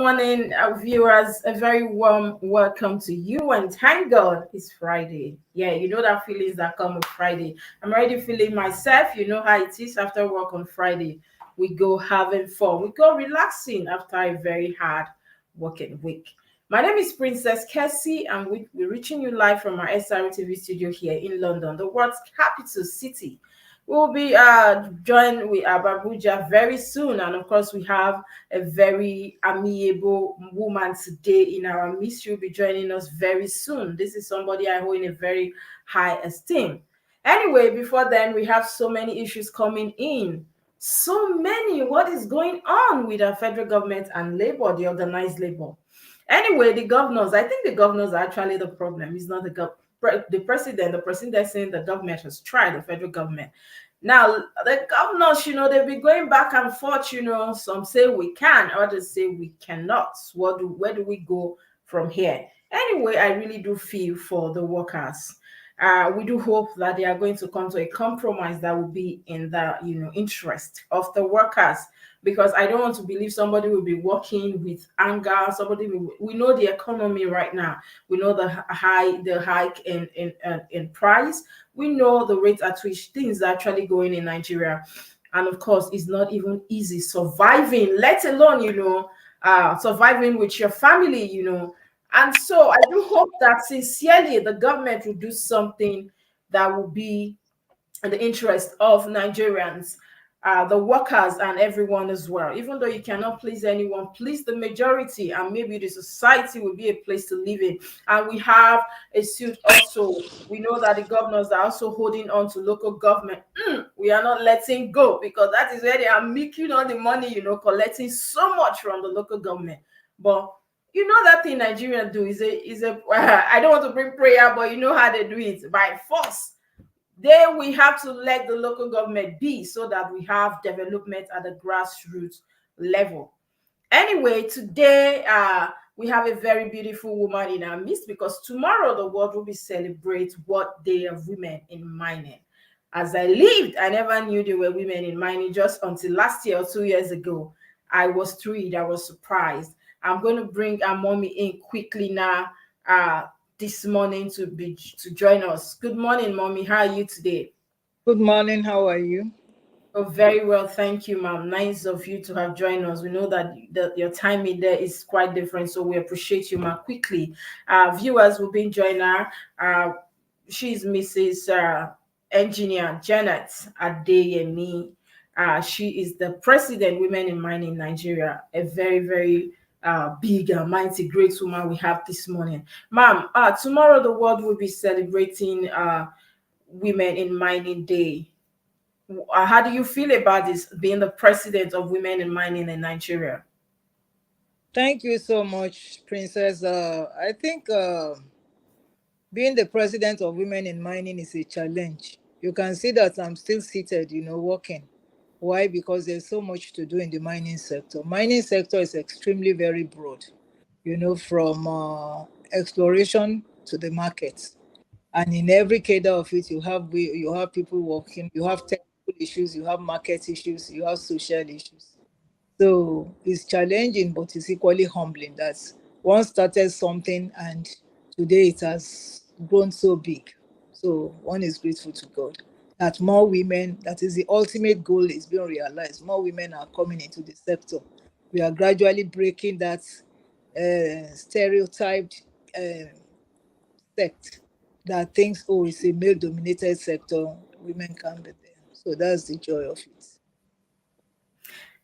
morning, viewers. A very warm welcome to you, and thank God it's Friday. Yeah, you know that feelings that come with Friday. I'm already feeling myself. You know how it is after work on Friday. We go having fun. We go relaxing after a very hard working week. My name is Princess Cassie, and we're reaching you live from our Srtv studio here in London, the world's capital city. We'll be joined with Ababuja very soon, and of course, we have a very amiable woman today in our midst. She'll be joining us very soon. This is somebody I hold in a very high esteem. Anyway, before then, we have so many issues coming in. So many. What is going on with our federal government and labor, the organized labor? Anyway, the governors, I think the governors are actually the problem. It's not the president. The president saying the government has tried, the federal government. Now, the governors, they've been going back and forth, some say we can, others say we cannot. Where do we go from here? Anyway, I really do feel for the workers. We do hope that they are going to come to a compromise that will be in the, interest of the workers, because I don't want to believe somebody will be working with anger. We know the economy right now. We know the hike in price. We know the rate at which things are actually going in Nigeria. And of course, it's not even easy surviving, let alone, surviving with your family, And so I do hope that sincerely the government will do something that will be in the interest of Nigerians, the workers, and everyone as well. Even though you cannot please anyone, please the majority, and maybe the society will be a place to live in. And we have a suit also. We know that the governors are also holding on to local government. We are not letting go, because that is where they are making all the money, collecting so much from the local government. But that thing Nigerians do is a I don't want to bring prayer, but you know how they do it, by force. Then we have to let the local government be, so that we have development at the grassroots level. Anyway, today we have a very beautiful woman in our midst, because tomorrow the world will be celebrate what Day of Women in Mining. As I lived, I never knew there were women in mining just until last year or 2 years ago. I was thrilled. I was surprised. I'm going to bring our mommy in quickly now. This morning to join us. Good morning, mommy. How are you today? Good morning. How are you? Oh, very well, thank you, ma'am. Nice of you to have joined us. We know that your timing there is quite different, so we appreciate you, ma'am. Quickly, viewers will be joining her. She's Mrs. Engineer Janet Adeyemi. She is the president, Women in Mining Nigeria. A very, very big, mighty, great woman we have this morning, ma'am. Tomorrow the world will be celebrating Women in Mining Day. How do you feel about this, being the president of Women in Mining in Nigeria? Thank you so much, Princess. I think being the president of Women in Mining is a challenge. You can see that I'm still seated, working. Why? Because there's so much to do in the mining sector. Mining sector is extremely very broad, from exploration to the market. And in every cadre of it, you have people working, you have technical issues, you have market issues, you have social issues. So it's challenging, but it's equally humbling that one started something and today it has grown so big. So one is grateful to God that more women, that is the ultimate goal, is being realized. More women are coming into the sector. We are gradually breaking that stereotyped sect that thinks, oh, it's a male dominated sector, women can't be there. So that's the joy of it.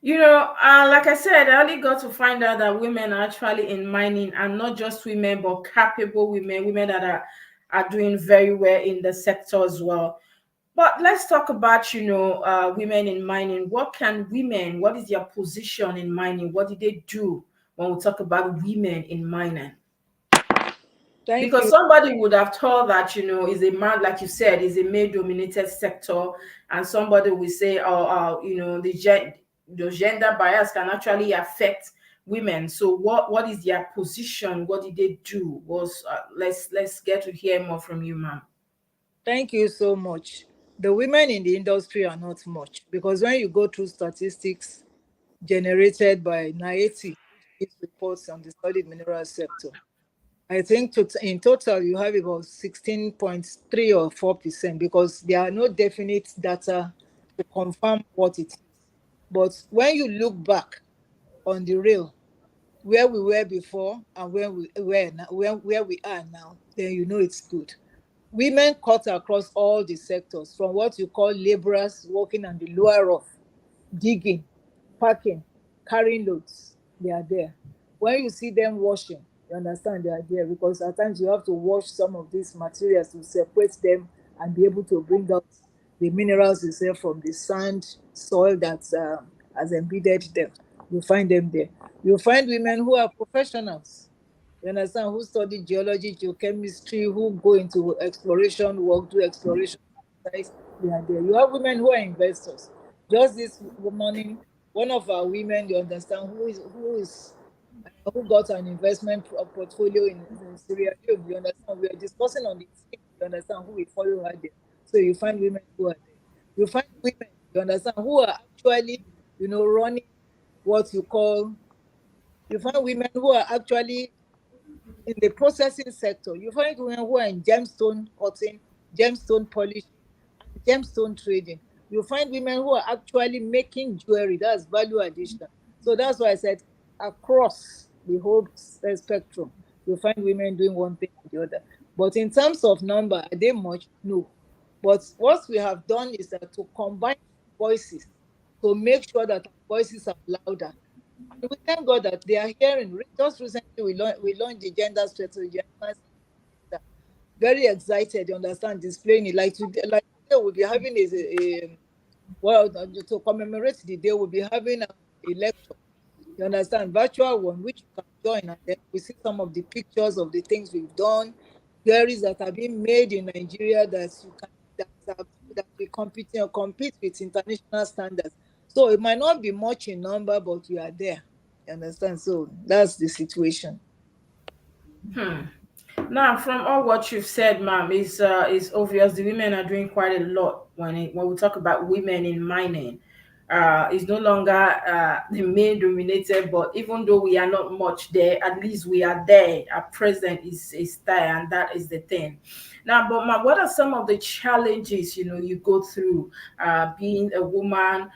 Like I said, I only got to find out that women are actually in mining, and not just women, but capable women that are doing very well in the sector as well. But let's talk about, women in mining. What is their position in mining? What did they do when we talk about women in mining? Thank Because you. somebody would have thought that, is a man, like you said, is a male dominated sector, and somebody will say, the gender bias can actually affect women. So what is their position? What did they do? Let's get to hear more from you, ma'am. Thank you so much. The women in the industry are not much because when you go through statistics generated by NIATI, these reports on the solid mineral sector. I think in total you have about 16.3 or 4% because there are no definite data to confirm what it is. But when you look back on the real, where we were before and where we are now, then you know it's good. Women cut across all the sectors, from what you call laborers working on the lower rough, digging, packing, carrying loads, they are there. When you see them washing, you understand they are there because at times you have to wash some of these materials to separate them and be able to bring out the minerals you say from the sand, soil that has embedded them. You find them there. You find women who are professionals. You understand? Who study geology, geochemistry, who go into exploration work, do exploration exercise. They are there. You have women who are investors. Just this morning, one of our women, you understand, who got an investment portfolio in Syria. You understand? We are discussing on the team. You understand who we follow her there. So you find women who are there. You find women, you understand, who are actually, running what you call. You find women who are actually in the processing sector. You find women who are in gemstone cutting, gemstone polishing, and gemstone trading. You find women who are actually making jewelry. That's value addition. So that's why I said across the whole spectrum, you find women doing one thing or the other. But in terms of number, are they much? No. But what we have done is that to combine voices to make sure that our voices are louder. And we thank God that they are hearing. Just recently, we launched the gender strategy. And very excited, you understand, displaying it. Like today we'll be having well, to commemorate the day, we'll be having a lecture. You understand, virtual one, which you can join, and then we see some of the pictures of the things we've done, theories that are being made in Nigeria that we compete with international standards. So it might not be much in number, but we are there. You understand? So that's the situation. Hmm. Now, from all what you've said, ma'am, is obvious the women are doing quite a lot when we talk about women in mining. It's no longer the main dominated, but even though we are not much there, at least we are there. Our presence is there, and that is the thing. Now, but ma'am, what are some of the challenges you go through being a woman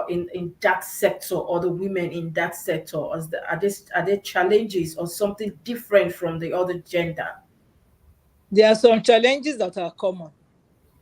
in that sector, or the women in that sector? Are there challenges or something different from the other gender? There are some challenges that are common.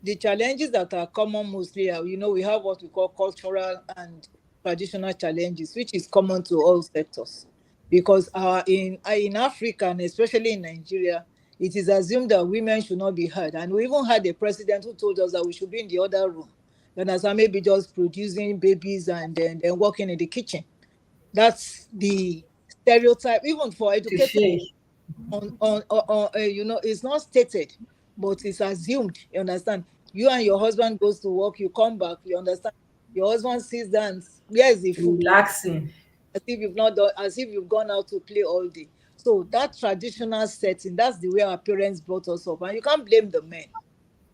The challenges that are common mostly are, we have what we call cultural and traditional challenges, which is common to all sectors. Because in Africa, and especially in Nigeria, it is assumed that women should not be heard. And we even had a president who told us that we should be in the other room. And as I maybe just producing babies and then working in the kitchen. That's the stereotype, even for educated Touche. it's not stated, but it's assumed. You understand? You and your husband goes to work, you come back, you understand? Your husband sits down, where is the food? Relaxing. As if you've gone out to play all day. So that traditional setting, that's the way our parents brought us up, and you can't blame the men.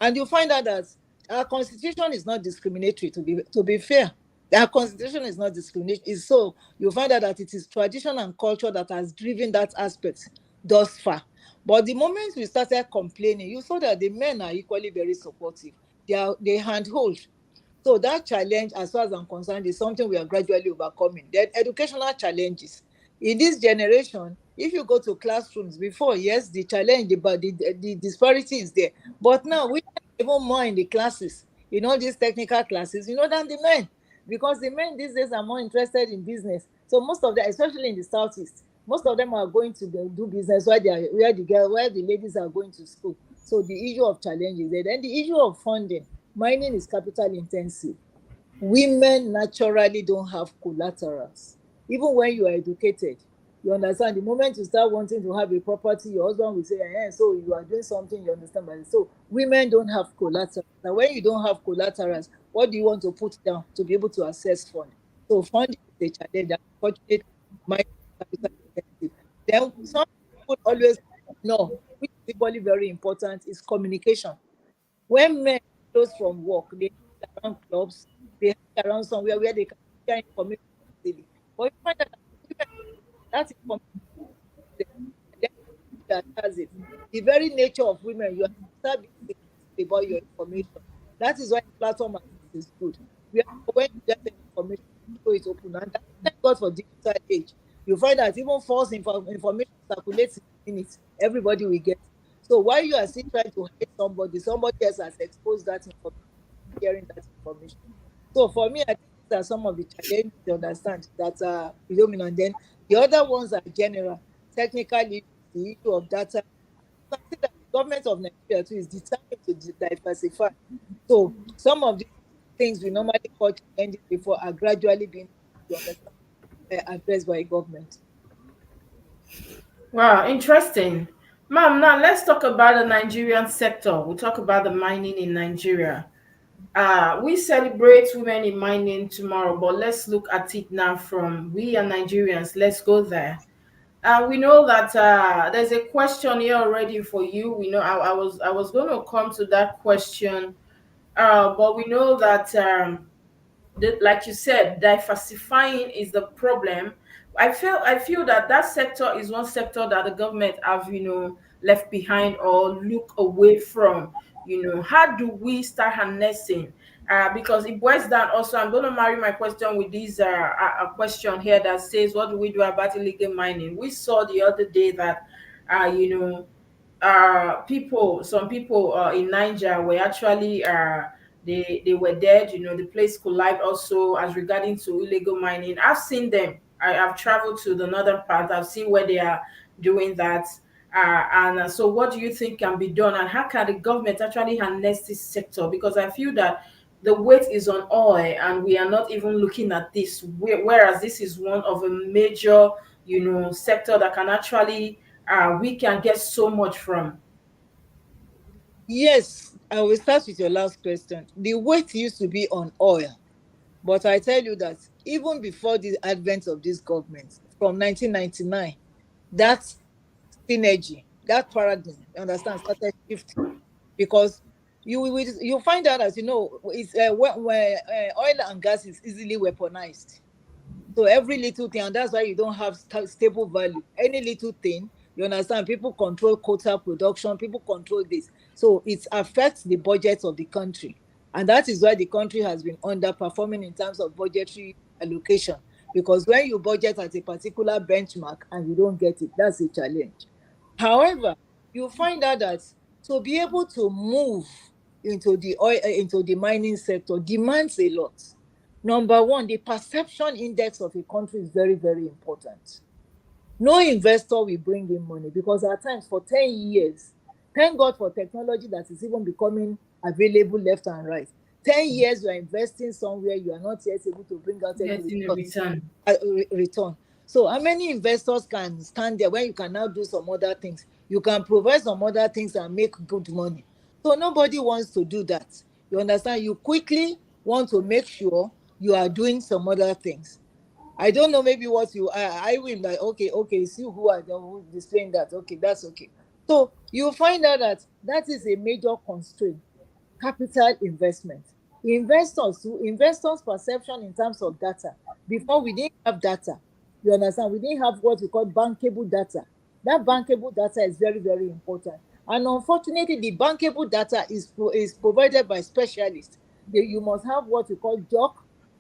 And you find out that our constitution is not discriminatory, to be fair. Our constitution is not discriminatory. So you find out that it is tradition and culture that has driven that aspect thus far. But the moment we started complaining, you saw that the men are equally very supportive. They handhold. So that challenge, as far as I'm concerned, is something we are gradually overcoming. Then educational challenges. In this generation, if you go to classrooms before, yes, the challenge, the disparity is there. But now we are even more in the classes, these technical classes, than the men. Because the men these days are more interested in business. So most of them, especially in the southeast, most of them are going to do business where the ladies are going to school. So the issue of challenges there. Then the issue of funding. Mining is capital intensive. Women naturally don't have collaterals. Even when you are educated, you understand, the moment you start wanting to have a property, your husband will say, so you are doing something, you understand. So women don't have collaterals. Now, when you don't have collaterals, what do you want to put down to be able to access fund? So funding is a challenge. And unfortunately, mining is capital intensive. Then some people always know, which is equally very important, is communication. When men close from work, they hang around clubs, they hang around somewhere where they can share information easily. But you find that women that information and then that has it. The very nature of women, you start being secretive about your information. That is why a platform like this is good. Where when you get the information, show it open. And that, thank God for digital age. You find that even false information circulates in minutes. Everybody will get. So while you are still trying to hide somebody, somebody else has exposed that information, sharing that information. So for me, I think these are some of the challenges you understand that are predominant. And then the other ones are general, technical issues, the issue of data. You can see that the government of Nigeria too is determined to diversify. So some of these things we normally call challenges before are gradually being, you understand, addressed by government. Wow, interesting. Ma'am, now let's talk about the Nigerian sector. We'll talk about the mining in Nigeria. We celebrate women in mining tomorrow, but let's look at it now from we are Nigerians. Let's go there. We know that there's a question here already for you. We know I was going to come to that question, but we know that like you said, diversifying is the problem. I feel that that sector is one sector that the government have left behind or look away from. How do we start harnessing? Because it boils down. Also, I'm going to marry my question with this a question here that says, what do we do about illegal mining? We saw the other day that uh, you know some people in Niger were actually they were dead. The place collided also as regarding to illegal mining. I've seen them. I've traveled to the northern part. I've seen where they are doing that. And so what do you think can be done, and how can the government actually harness this sector? Because I feel that the weight is on oil and we are not even looking at this, whereas this is one of a major sector that can actually we can get so much from. Yes, I will start with your last question. The weight used to be on oil, but I tell you that even before the advent of this government, from 1999, that synergy, that paradigm, you understand, started shifting because you find out, as you know, it's when oil and gas is easily weaponized. So every little thing, and that's why you don't have stable value. Any little thing, you understand, people control quota production, people control this. So it affects the budget of the country. And that is why the country has been underperforming in terms of budgetary allocation. Because when you budget at a particular benchmark and you don't get it, that's a challenge. However, you find out that to be able to move into the oil, into the mining sector demands a lot. Number one, the perception index of a country is very, very important. No investor will bring in money because at times for 10 years, thank God for technology that is even becoming available left and right. 10 years you are investing somewhere, you are not yet able to bring out any Getting a return. return. So how many investors can stand there when you can now do some other things? You can provide some other things and make good money. So nobody wants to do that. You understand? You quickly want to make sure you are doing some other things. I don't know, maybe what you I will like, okay, see who are who displaying that. Okay, that's okay. So you find out that that is a major constraint. Capital investment. Investors perception in terms of data. Before we didn't have data. You understand? We didn't have what we call bankable data. That bankable data is very, very important. And unfortunately, the bankable data is provided by specialists. You must have what we call JOC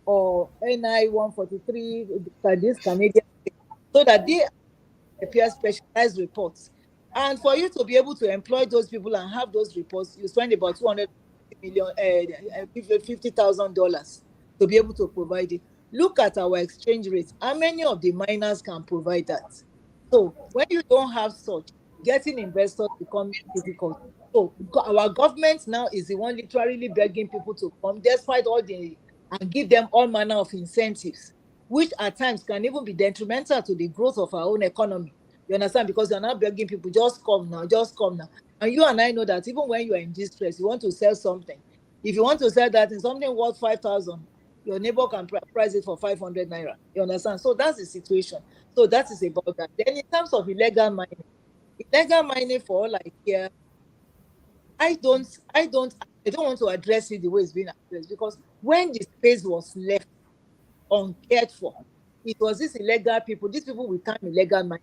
or NI 143, this Canadian, so that they prepare specialized reports. And for you to be able to employ those people and have those reports, you spend about 250 million, $50,000 to be able to provide it. Look at our exchange rate. How many of the miners can provide that? So when you don't have such, getting investors become difficult. So our government now is the one literally begging people to come, despite all the, and give them all manner of incentives, which at times can even be detrimental to the growth of our own economy. You understand? Because you're not begging people, just come now, just come now. And you and I know that even when you are in distress, you want to sell something. If you want to sell that in something worth 5,000, your neighbor can price it for 500 naira. You understand? So that's the situation. So that is about that. Then in terms of illegal mining for all I care, I don't, I don't want to address it the way it's being addressed because when the space was left uncared for, it was these illegal people, these people with time illegal mine,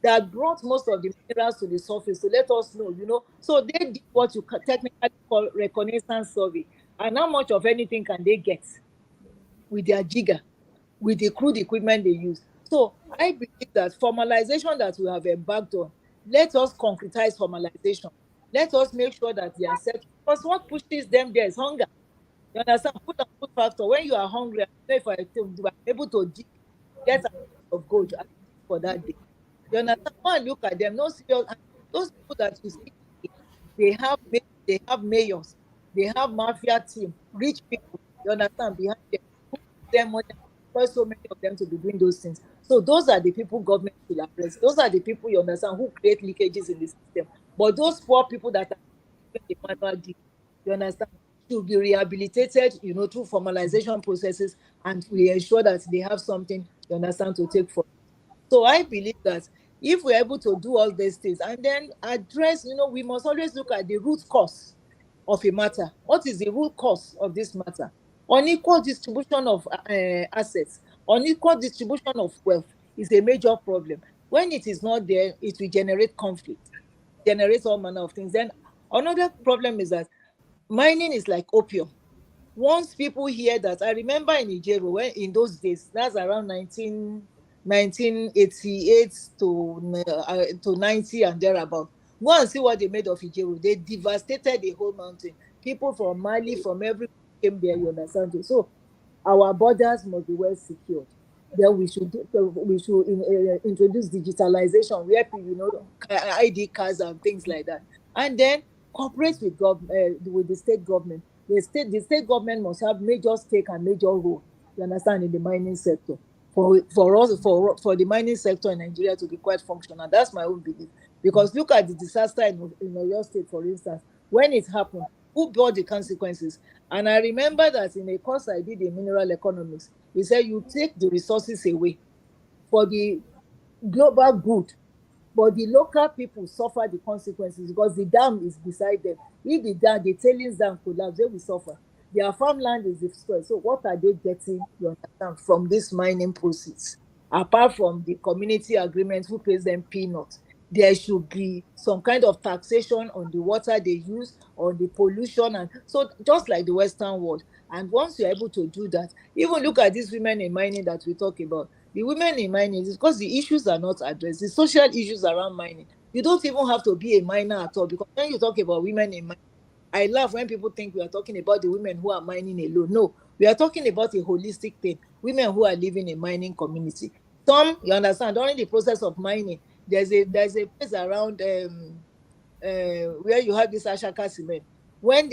that brought most of the minerals to the surface to let us know, So they did what you technically call reconnaissance survey. And how much of anything can they get with their jigger, with the crude equipment they use? So I believe that formalization that we have embarked on, let us concretize formalization. Let us make sure that they are set. Because what pushes them there is hunger. You understand? Put and put factor. When you are hungry, I know if I'm able to dig, get a piece of gold for that day. You understand? Go and look at them. No serious. And those people that you see, they have mayors, they have mafia team, rich people. You understand? Behind them, who give them money, employ so many of them to be doing those things. So those are the people government should address. Those are the people, you understand, who create leakages in the system. But those poor people that are doing the manual deal, you understand, should be rehabilitated, through formalization processes, and we ensure that they have something, you understand, to take for. So I believe that if we're able to do all these things and then address, we must always look at the root cause of a matter. What is the root cause of this matter? Unequal distribution of assets, unequal distribution of wealth is a major problem. When it is not there, it will generate conflict, generate all manner of things. Then another problem is that mining is like opium. Once people hear that, I remember in Nigeria, when in those days, that's around 1988 to 90 and thereabout. Go and see what they made of Ijeru. They devastated the whole mountain. People from Mali, from everywhere came there, you understand? So our borders must be well secured. Then we should introduce digitalization where people, ID cards and things like that, and then cooperate with the state government. The state government must have major stake and major role. You understand, in the mining sector, for the mining sector in Nigeria to be quite functional. That's my own belief. Because look at the disaster in Oyo State, for instance, when it happened, who bore the consequences? And I remember that in a course I did in mineral economics, we said you take the resources away for the global good, but the local people suffer the consequences because the dam is beside them. If the tailings dam collapse, they will suffer. Their farmland is destroyed. So what are they getting, you understand, from this mining proceeds? Apart from the community agreement who pays them peanuts, there should be some kind of taxation on the water they use, on the pollution, and so just like the Western world. And once you're able to do that, even look at these women in mining that we talk about. The women in mining is because the issues are not addressed, the social issues around mining. You don't even have to be a miner at all, because when you talk about women in mining, I laugh when people think we are talking about the women who are mining alone. No, we are talking about a holistic thing. Women who are living in mining community. Some, you understand, during the process of mining, there's a place around where you have this Ashaka cement. When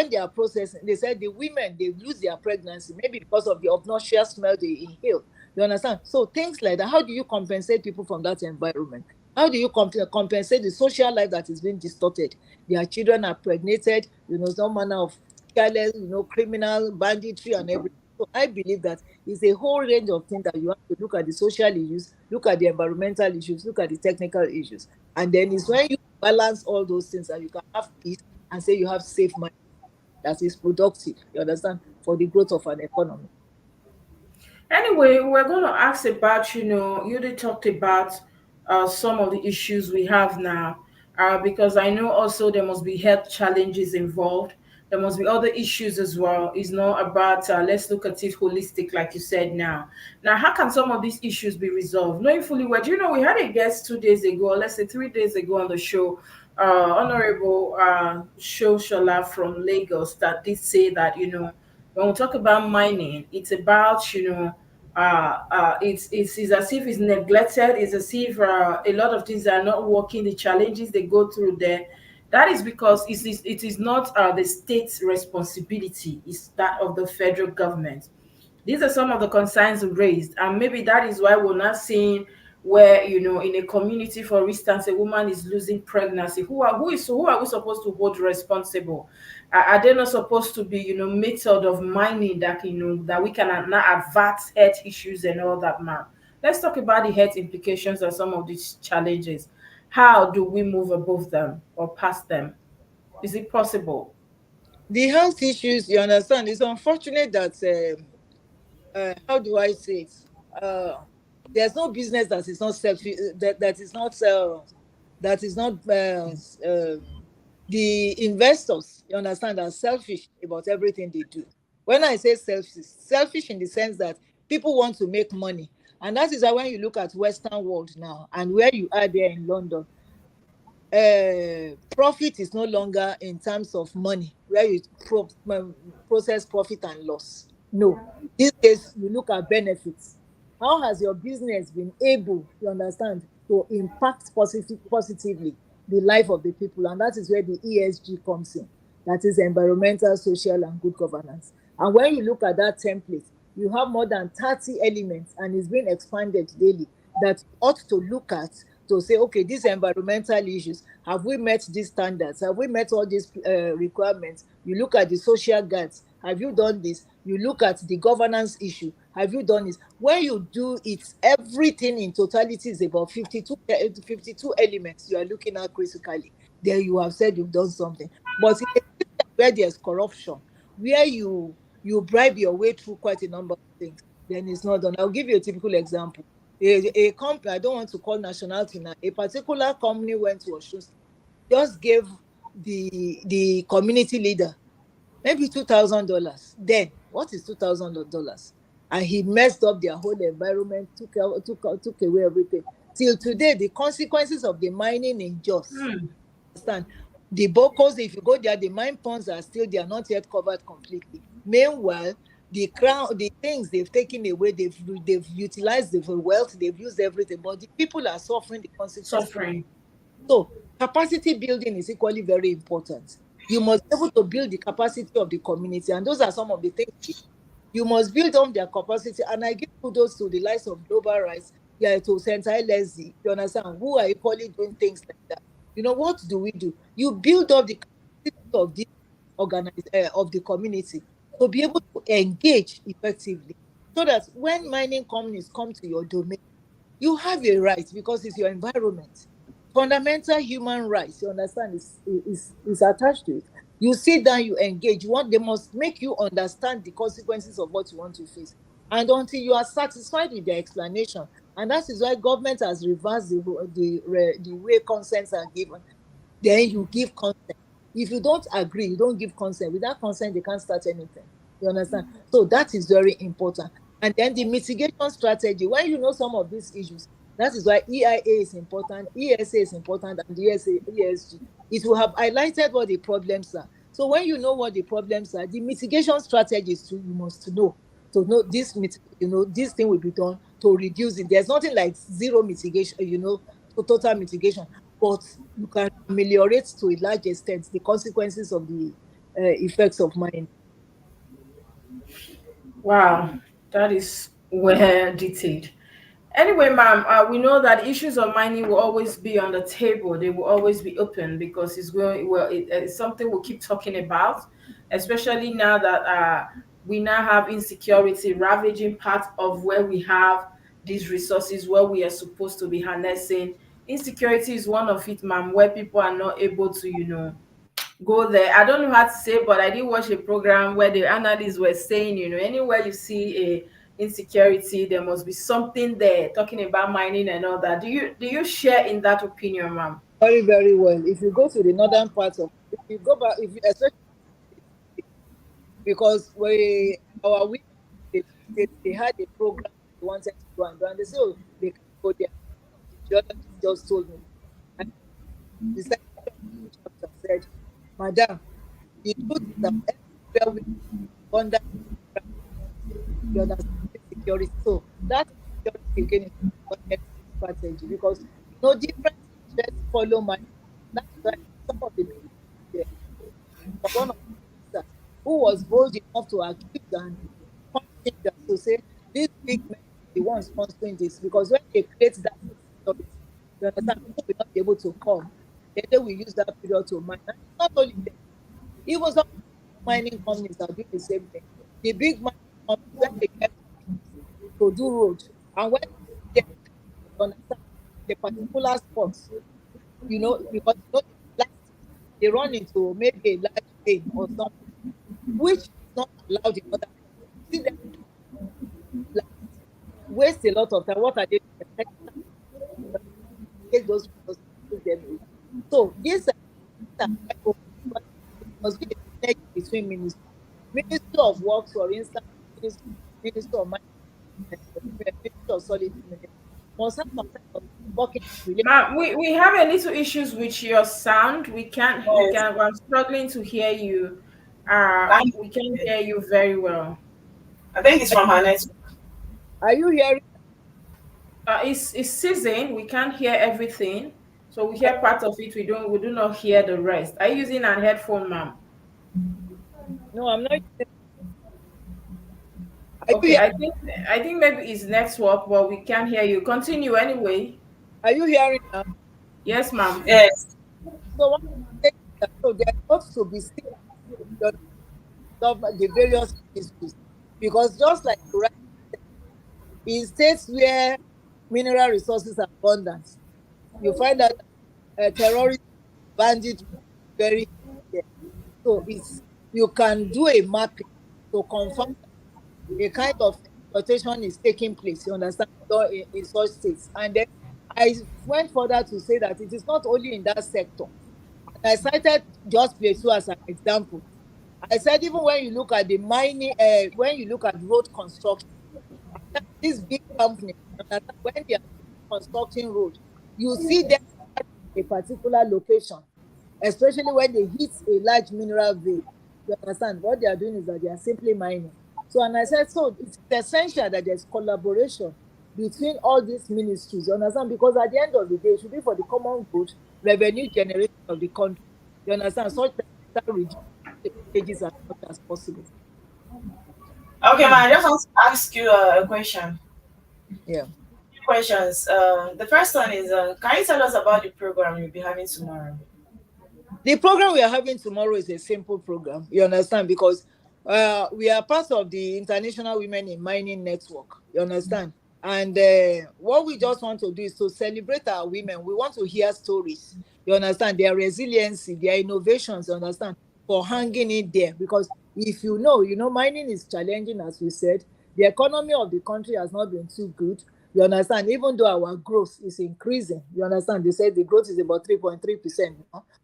they are processing, they said the women, they lose their pregnancy maybe because of the obnoxious smell they inhale. You understand? So things like that. How do you compensate people from that environment? How do you compensate the social life that is being distorted? Their children are pregnated, some manner of careless, criminal banditry and everything. So I believe that it's a whole range of things that you have to look at: the social issues, look at the environmental issues, look at the technical issues. And then it's when you balance all those things and you can have peace and say you have safe money that is productive, you understand, for the growth of an economy. Anyway, we're going to ask about, you did talked about some of the issues we have now, because I know also there must be health challenges involved. There must be other issues as well. It's not about, let's look at it holistic, like you said now. Now, how can some of these issues be resolved? Knowing fully well, do you know, we had a guest 2 days ago, or let's say 3 days ago on the show, Honorable Show Shola from Lagos, that did say that, when we talk about mining, it's about, it's as if it's neglected. It's as if a lot of things are not working. The challenges they go through there, that is because it is not the state's responsibility. It's that of the federal government. These are some of the concerns raised, and maybe that is why we're not seeing where, in a community, for instance, a woman is losing pregnancy. Who are we supposed to hold responsible? Are they not supposed to be, method of mining that, that we can now avert health issues and all that, man? Let's talk about the health implications of some of these challenges. How do we move above them or past them? Is it possible? The health issues, you understand, it's unfortunate that how do I say it? uh, there's no business that is not that is not the investors, you understand, are selfish about everything they do. When I say selfish in the sense that people want to make money, and that is why when you look at Western world now and where you are there in London, profit is no longer in terms of money, where you process profit and loss. No, these days you look at benefits. How has your business been able, you understand, to impact positively the life of the people? And that is where the ESG comes in. That is environmental, social, and good governance. And when you look at that template, you have more than 30 elements, and it's being expanded daily, that you ought to look at to say, okay, these environmental issues, have we met these standards? Have we met all these requirements? You look at the social guards, have you done this? You look at the governance issue, have you done this? When you do it, everything in totality is about 52 elements you are looking at critically. Then you have said you've done something. But in a system where there's corruption, where you bribe your way through quite a number of things, then it's not done. I'll give you a typical example. A company, I don't want to call nationality now, a particular company went to Osun State, just gave the community leader maybe $2,000. Then what is $2,000? And he messed up their whole environment, took away everything. Till today, the consequences of the mining in Jos, understand, the bocos, if you go there, the mine ponds are still, they are not yet covered completely. Meanwhile, the crown, the things they've taken away, they've utilized the wealth, they've used everything, but the people are suffering the consequences. Suffering. So capacity building is equally very important. You must be able to build the capacity of the community, and those are some of the things you must build on their capacity. And I give kudos to the likes of Global Rights, yeah, to Sentai Leslie, you understand, who are equally doing things like that. You know, what do we do? You build up the capacity of the of the community to be able to engage effectively, so that when mining companies come to your domain, you have a right because it's your environment. Fundamental human rights, you understand, is attached to it. You sit down, you engage. You want, they must make you understand the consequences of what you want to face. And until you are satisfied with their explanation, and that is why government has reversed the way consents are given, then you give consent. If you don't agree, you don't give consent. Without consent, they can't start anything. You understand? So that is very important. And then the mitigation strategy, when you know some of these issues, that is why EIA is important, ESA is important, and ESG. It will have highlighted what the problems are. So when you know what the problems are, the mitigation strategies too, you must know. To know this, this thing will be done to reduce it. There's nothing like zero mitigation, to total mitigation, but you can ameliorate to a large extent the consequences of the effects of mining. Wow, that is well detailed. Anyway, ma'am, we know that issues of mining will always be on the table. They will always be open because it's going well. It's something we'll keep talking about, especially now that we now have insecurity ravaging part of where we have these resources, where we are supposed to be harnessing. Insecurity is one of it, ma'am, where people are not able to, go there. I don't know how to say, but I did watch a program where the analysts were saying, anywhere you see a insecurity, there must be something there, talking about mining and all that. Do you share in that opinion, ma'am? Very, very well. If you go to the northern parts of, if you go back, if you, especially because our women, they had a program they wanted to go and do, and they said, oh, they can go there. One of the geologists just told me, and the secretary of the chapter said, Madam, the truth is that everywhere we under you understand security. So that security again is a budget strategy because different interests follow money. That is why some of the people there, one of the ministers who was bold enough to accuse and point fingers to say these big men are the ones sponsoring this, because when they create that insecurity, you understand, people will not be able to come. Then they will use that period to mine. And it's not only them. Even some mining companies are doing the same thing. The big mining companies, when they get to do road, and when they understand the particular spots, because the blasting, they run into maybe a large vein or something, which is not allowed in other places. You see them blast. waste a lot of time. What are they doing? Take those resources, use them away. So this are quite open because it must be a synergy between ministry. Ministry of Works, for instance, Ministry of Mind, Ministry of Solid Ministry must have some kind of working relationship. Ma, we have a little issues with your sound. Yes. I'm struggling to hear you. Can We can't you- hear you very well. I think it's from her network. Are you hearing? It's season. We can't hear everything. So we hear part of it. We do not hear the rest. Are you using an headphone, ma'am? No, I'm not. Are you Okay, hearing? I think maybe it's network, but we can't hear you. Continue anyway. Are you hearing now? Yes, ma'am. Yes. So what I'm saying is that so there ought to be synergy of the various ministries because just like you write, in states where mineral resources are abundant, you find that terrorist bandit very there. So it's you can do a mapping to confirm a kind of exploitation is taking place. You understand? So in such states, and then I went further to say that it is not only in that sector. And I cited just Plateau as an example. I said even when you look at the mining, when you look at road construction, these big companies, you understand, when they are constructing road, you see them at a particular location, especially when they hit a large mineral vein. You understand? What they are doing is that they are simply mining. So, and I said, so it's essential that there's collaboration between all these ministries. You understand? Because at the end of the day, it should be for the common good, revenue generation of the country. You understand? Such that we can reduce the wages as much as possible. Okay, ma, I just want to ask you a question. Yeah. Two questions. The first one is, can you tell us about the program you'll be having tomorrow? The program we are having tomorrow is a simple program. You understand? Because we are part of the International Women in Mining Network. You understand? And what we just want to do is to celebrate our women. We want to hear stories. You understand? Their resiliency, their innovations, you understand? For hanging in there. Because if you know, mining is challenging, as we said. The economy of the country has not been too good. You understand? Even though our growth is increasing, you understand? They said the growth is about 3.3%.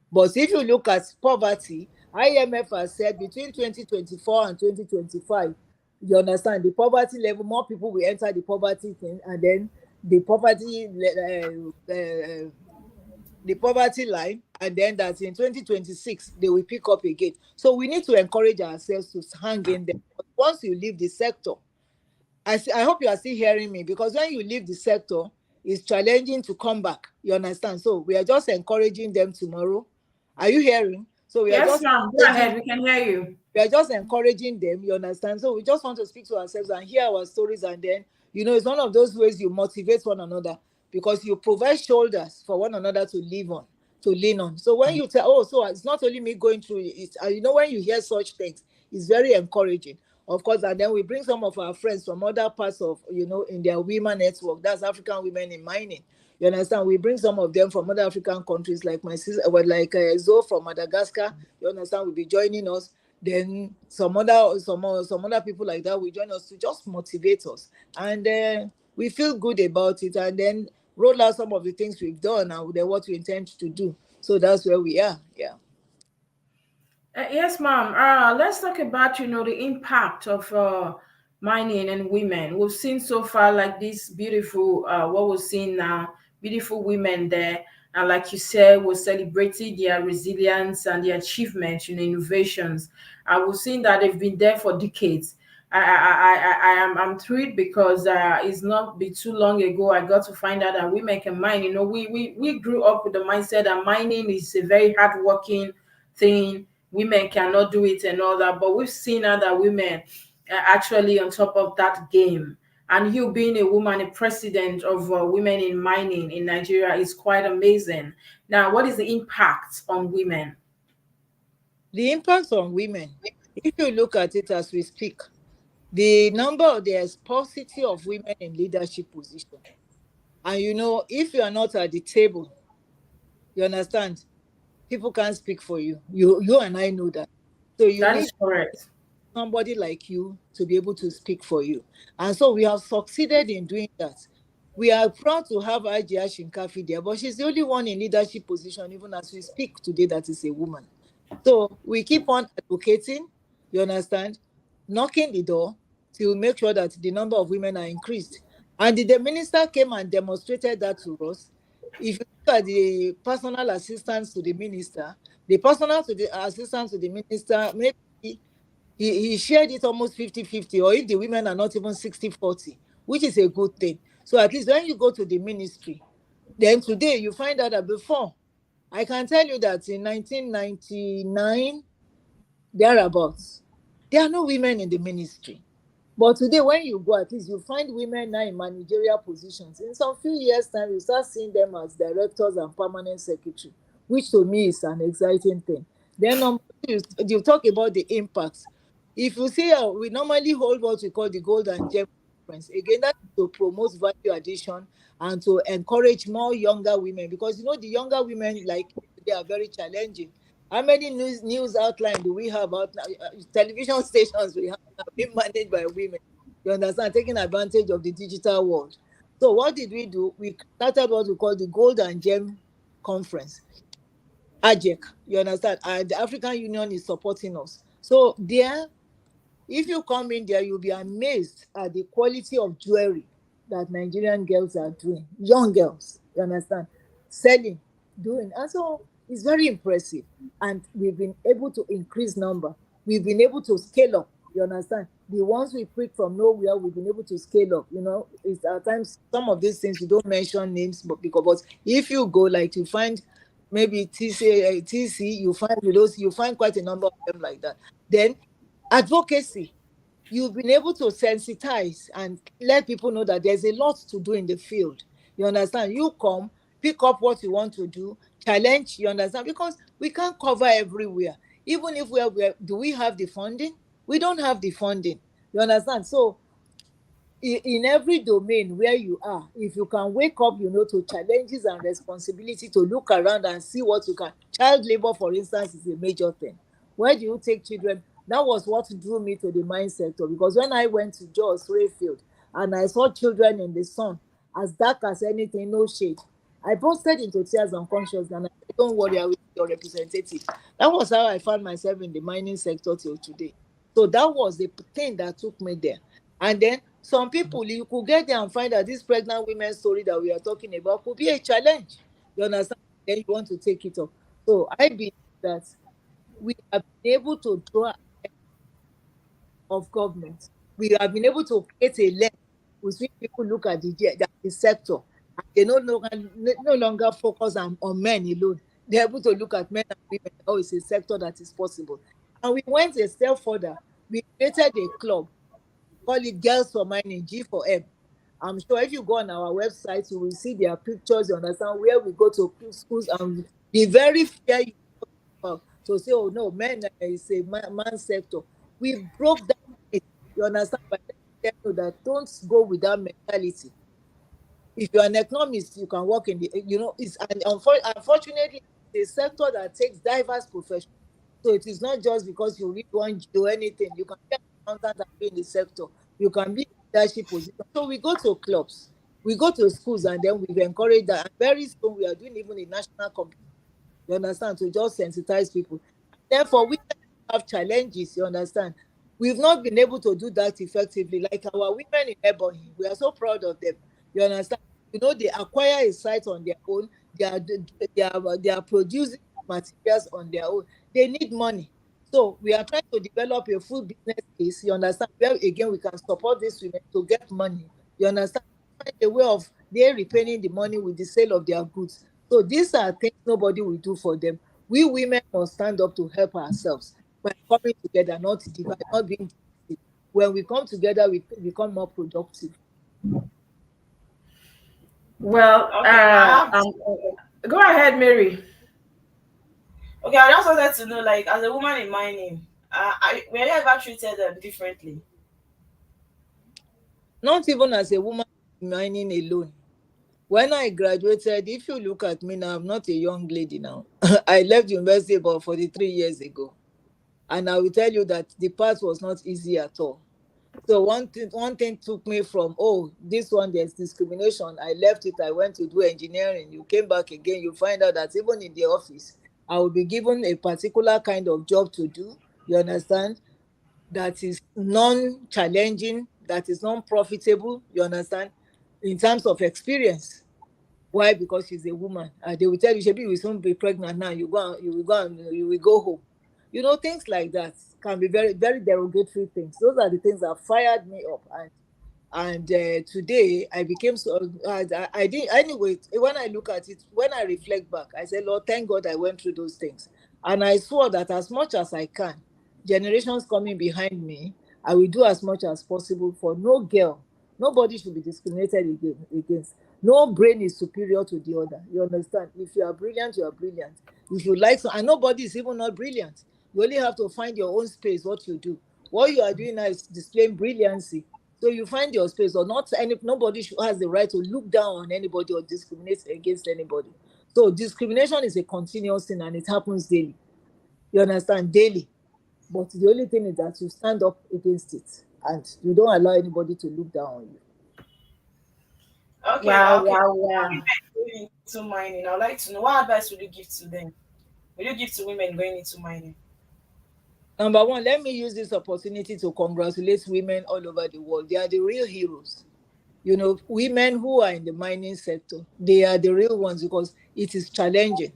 But if you look at poverty, IMF has said between 2024 and 2025, you understand, the poverty level, more people will enter the poverty thing, and then the the poverty line, and then that in 2026 they will pick up again. So we need to encourage ourselves to hang in there. But once you leave the sector, I hope you are still hearing me because when you leave the sector, it's challenging to come back. You understand? So we are just encouraging them tomorrow. Are you hearing? So Yes, ma'am. Go ahead. We can hear you. we are just encouraging them. You understand? So we just want to speak to ourselves and hear our stories, and then it's one of those ways you motivate one another because you provide shoulders for one another to live on, to lean on. So when you tell, oh, so it's not only me going through it, when you hear such things, it's very encouraging. Of course, and then we bring some of our friends from other parts of, in their women network. That's African Women in Mining. You understand? We bring some of them from other African countries, like my sister, well, like Zoe from Madagascar. You understand? Will be joining us. Then some other people like that will join us to just motivate us, and then we feel good about it, and then roll out some of the things we've done and then what we intend to do. So that's where we are. Yeah. Yes, ma'am. Let's talk about the impact of mining and women. We've seen so far like this beautiful what we're seeing now, beautiful women there, and like you said, we're celebrating their resilience and their achievements, innovations. We've seen that they've been there for decades. I'm thrilled because it's not be too long ago I got to find out that women can mine. We grew up with the mindset that mining is a very hardworking thing, women cannot do it and all that. But we've seen other women actually on top of that game. And you being a woman, a president of women in mining in Nigeria is quite amazing. Now, what is the impact on women? The impact on women, if you look at it as we speak, there's paucity of women in leadership position. And if you are not at the table, you understand, people can't speak for you. You and I know that. So you That need is correct. somebody like you to be able to speak for you. And so we have succeeded in doing that. We are proud to have Ajia Shinkafi there, but she's the only one in leadership position, even as we speak today, that is a woman. So we keep on advocating, you understand, knocking the door to make sure that the number of women are increased. And the minister came and demonstrated that to us. If you look at the personal assistance to the minister, the personal to the assistance to the minister, maybe he shared it almost 50-50, or if the women are not even 60-40, which is a good thing. So at least when you go to the ministry, then today you find out that before, I can tell you that in 1999, thereabouts, there are no women in the ministry. But today, when you go, at least you find women now in managerial positions. In some few years' time, you start seeing them as directors and permanent secretary, which to me is an exciting thing. Then you talk about the impacts. If you see, we normally hold what we call the Gold and Gem Conference. Again, that is to promote value addition and to encourage more younger women, because the younger women like they are very challenging. How many news outline do we have out now? Television stations we have now being managed by women. You understand? Taking advantage of the digital world. So what did we do? We started what we call the Gold and Gem Conference, AJEC. You understand? And the African Union is supporting us. So there, if you come in there, you'll be amazed at the quality of jewelry that Nigerian girls are doing. Young girls, you understand? Selling, doing. And so it's very impressive. And we've been able to increase number. We've been able to scale up. You understand? The ones we pick from nowhere, we've been able to scale up. It's at times some of these things you don't mention names, but if you go, like, you find maybe TC, you find quite a number of them like that. Then advocacy, you've been able to sensitize and let people know that there's a lot to do in the field. You understand? You come, pick up what you want to do, challenge, you understand? Because we can't cover everywhere. Even if do we have the funding? We don't have the funding. You understand? So in every domain where you are, if you can wake up, to challenges and responsibility, to look around and see what you can. Child labor, for instance, is a major thing. Where do you take children? That was what drew me to the mine sector, because when I went to Jos Rayfield and I saw children in the sun, as dark as anything, no shade, I busted into tears unconscious, and I said, don't worry, I will be your representative. That was how I found myself in the mining sector till today. So that was the thing that took me there. And then some people, you could get there and find that this pregnant women's story that we are talking about could be a challenge. You understand? Then you want to take it up. So I believe that we have been able to draw of government. We have been able to create a lens with which people look at the sector. And they no longer focus on men alone. They're able to look at men and women. Oh, it's a sector that is possible. And we went a step further. We created a club, call it Girls for Mining, G for M. I'm sure if you go on our website, you will see their pictures, you understand, where we go to schools and be very fair to say, oh no, men is a man sector. We broke that myth, you understand, by telling them that don't go with that mentality. If you're an economist, you can work in unfortunately, it's a sector that takes diverse professions. So it is not just because you read one do anything. You can be an accountant and be in the sector. You can be in leadership position. So we go to clubs, we go to schools, and then we've encouraged that. And very soon we are doing even a national competition. You understand? To just sensitize people. Therefore, we have challenges. You understand? We've not been able to do that effectively. Like our women in Ebony, we are so proud of them. You understand? They acquire a site on their own. They are producing materials on their own. They need money. So we are trying to develop a full business case, you understand, where again we can support these women to get money. You understand? Find a way of they repaying the money with the sale of their goods. So these are things nobody will do for them. We women must stand up to help ourselves by coming together, not divide, not being divisive. When we come together, we become more productive. Well, Okay, now go ahead, Mary. okay, I just wanted to know, like, as a woman in mining, were you ever treated differently? Not even as a woman mining alone. When I graduated, if you look at me now, I'm not a young lady now. I left university about 43 years ago. And I will tell you that the path was not easy at all. So one thing took me from, oh, this one there's discrimination. I left it. I went to do engineering. You came back again. You find out that even in the office, I will be given a particular kind of job to do. You understand? That is non-challenging. That is non-profitable. You understand? In terms of experience. Why? Because she's a woman. They will tell you, Shebi, you will soon be pregnant now. You will go and you will go home. Things like that can be very, very derogatory things. Those are the things that fired me up. And today I became so I didn't anyway. When I look at it, when I reflect back, I say, Lord, thank God I went through those things. And I swore that as much as I can, generations coming behind me, I will do as much as possible for no girl. Nobody should be discriminated against. No brain is superior to the other. You understand? If you are brilliant, you are brilliant. If you like, and nobody is even not brilliant. You only have to find your own space. What you do, what you are doing now is displaying brilliancy. So you find your space, or not any nobody has the right to look down on anybody or discriminate against anybody. So discrimination is a continuous thing and it happens daily. You understand? Daily. But the only thing is that you stand up against it and you don't allow anybody to look down on you. Okay, Wow, now, okay. wow, wow. Going into mining, I'd like to know what advice would you give to them? Will you give to women going into mining? Number one, let me use this opportunity to congratulate women all over the world. They are the real heroes. Women who are in the mining sector, they are the real ones because it is challenging.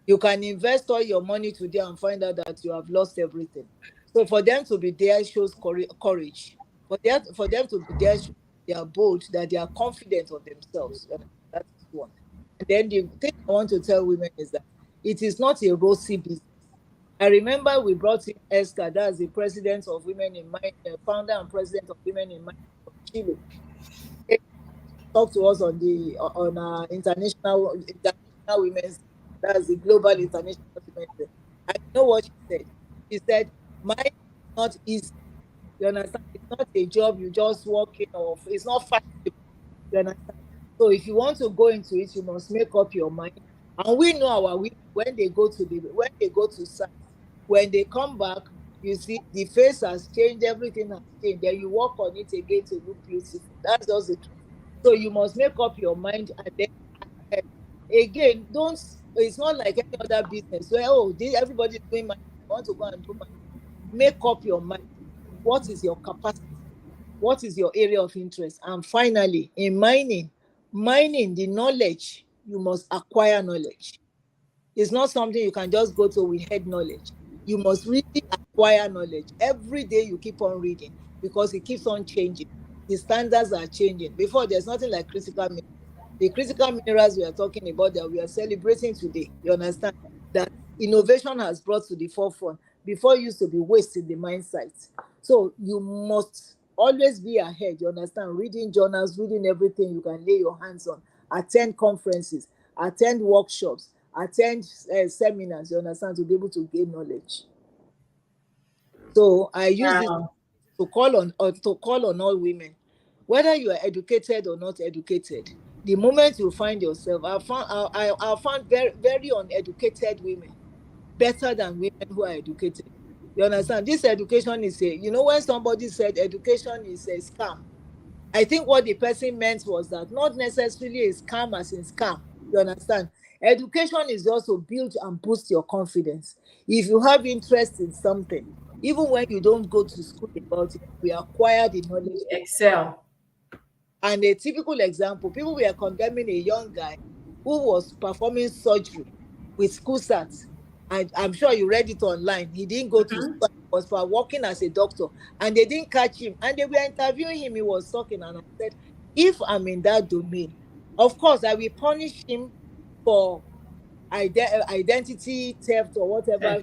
You can invest all your money today and find out that you have lost everything. So for them to be there shows courage. For them to be there shows they are bold, that they are confident of themselves. That is one. And then the thing I want to tell women is that it is not a rosy business. I remember we brought in Esther, that's the president of Women in Mining, founder and president of Women in Mining from Chile. She talked to us on international women's, that's the global international women's day. And you know what she said? She said, "Mine is not easy. You understand? It's not a job you just walk in of. It's not fast. You understand? So if you want to go into it, you must make up your mind. And we know our women when they go to site, when they come back, you see the face has changed, everything has changed. Then you work on it again to look beautiful. That's just the truth. So you must make up your mind, and then uh, again, don't. It's not like any other business where everybody's doing money. You want to go and do money. Make up your mind. What is your capacity? What is your area of interest? And finally, in mining the knowledge, you must acquire knowledge. It's not something you can just go to with head knowledge. You must really acquire knowledge. Every day you keep on reading because it keeps on changing. The standards are changing. Before, there's nothing like critical minerals. The critical minerals we are talking about that we are celebrating today, you understand, that innovation has brought to the forefront. Before, it used to be waste in the mine sites. So you must always be ahead, you understand, reading journals, reading everything you can lay your hands on, attend conferences, attend workshops, attend seminars, you understand, to be able to gain knowledge. So I use this Wow. to call on all women, whether you are educated or not educated. The moment you find yourself, I found very, very uneducated women better than women who are educated. You understand? This education is when somebody said education is a scam, I think what the person meant was that not necessarily a scam as in scam. You understand? Education is also build and boost your confidence. If you have interest in something, even when you don't go to school about it, we acquire the knowledge. Excel. And a typical example, people were condemning a young guy who was performing surgery with school sats. And I'm sure you read it online. He didn't go to Mhm. school, he was for working as a doctor, and they didn't catch him. And they were interviewing him. He was talking, and I said, if I'm in that domain, of course, I will punish him for identity theft or Eh, whatever.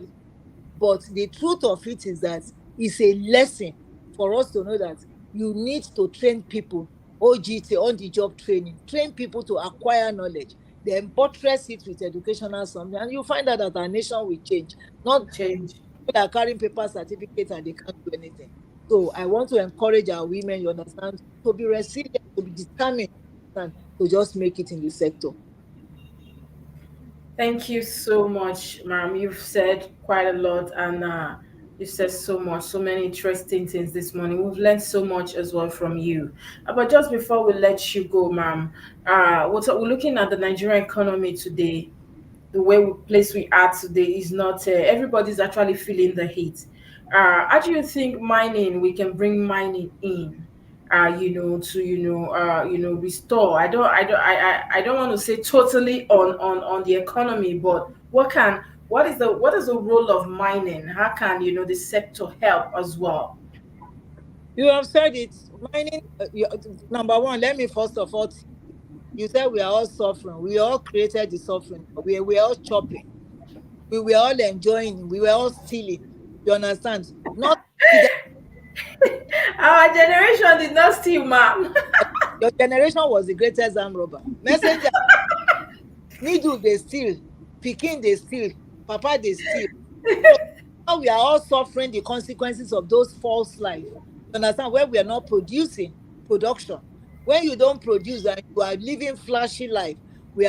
But the truth of it is that it's a lesson for us to know that you need to train people, OGT, on the job training, train people to acquire knowledge, then buttress it with educational something, and you find out that our nation will change. Not change. people are carrying paper certificates and they can't do anything. So I want to encourage our women, you understand, to be resilient, to be determined, and to just make it in the sector. Thank you so much, ma'am. You've said quite a lot, and You said so much, so many interesting things this morning. We've learned so much as well from you. But just before we let you go, ma'am, we're looking at the Nigerian economy today. The way place we are today is not everybody's actually feeling the heat. How do you think mining we can bring mining in? To restore. I don't want to say totally on the economy, but what is the role of mining? How can the sector help as well? You have said it. Mining, number one, let me first of all, you said we are all suffering. We all created the suffering. We are all chopping. We were all enjoying. We were all stealing. You understand? Not Our generation did not steal, ma'am. your generation was the greatest arm robber. Messenger, needle they steal, pikin they steal, papa they steal. So now we are all suffering the consequences of those false life. You understand? Where we are not producing production. When you don't produce and you are living flashy life, we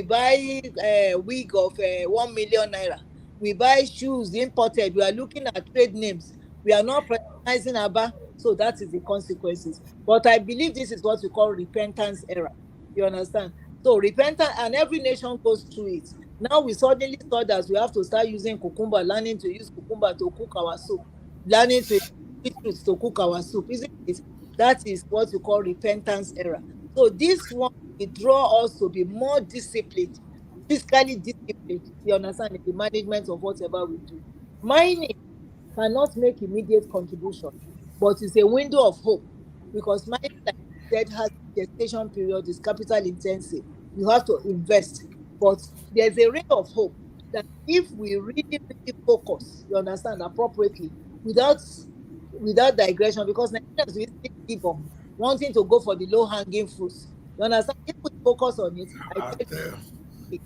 buy a wig of 1 million naira. We buy shoes imported. We are looking at trade names. We are not recognizing Abba. So that is the consequences. But I believe this is what we call repentance era. You understand? So repentance, and every nation goes through it. Now we suddenly thought that we have to start using cucumber, learning to use cucumber to cook our soup, learning to use beetroots to cook our soup, isn't it? That is what we call repentance era. So this one will draw us to be more disciplined, fiscally disciplined. You understand, in the management of whatever we do. Mining cannot make immediate contribution, but it's a window of hope because mining, like you said, has gestation period, is capital intensive. You have to invest, but there's a ray of hope that if we really, really focus, you understand, appropriately, without digression, because Nigerians will still give up, wanting to go for the low hanging fruits. You understand? If we focus on it, I tell And you.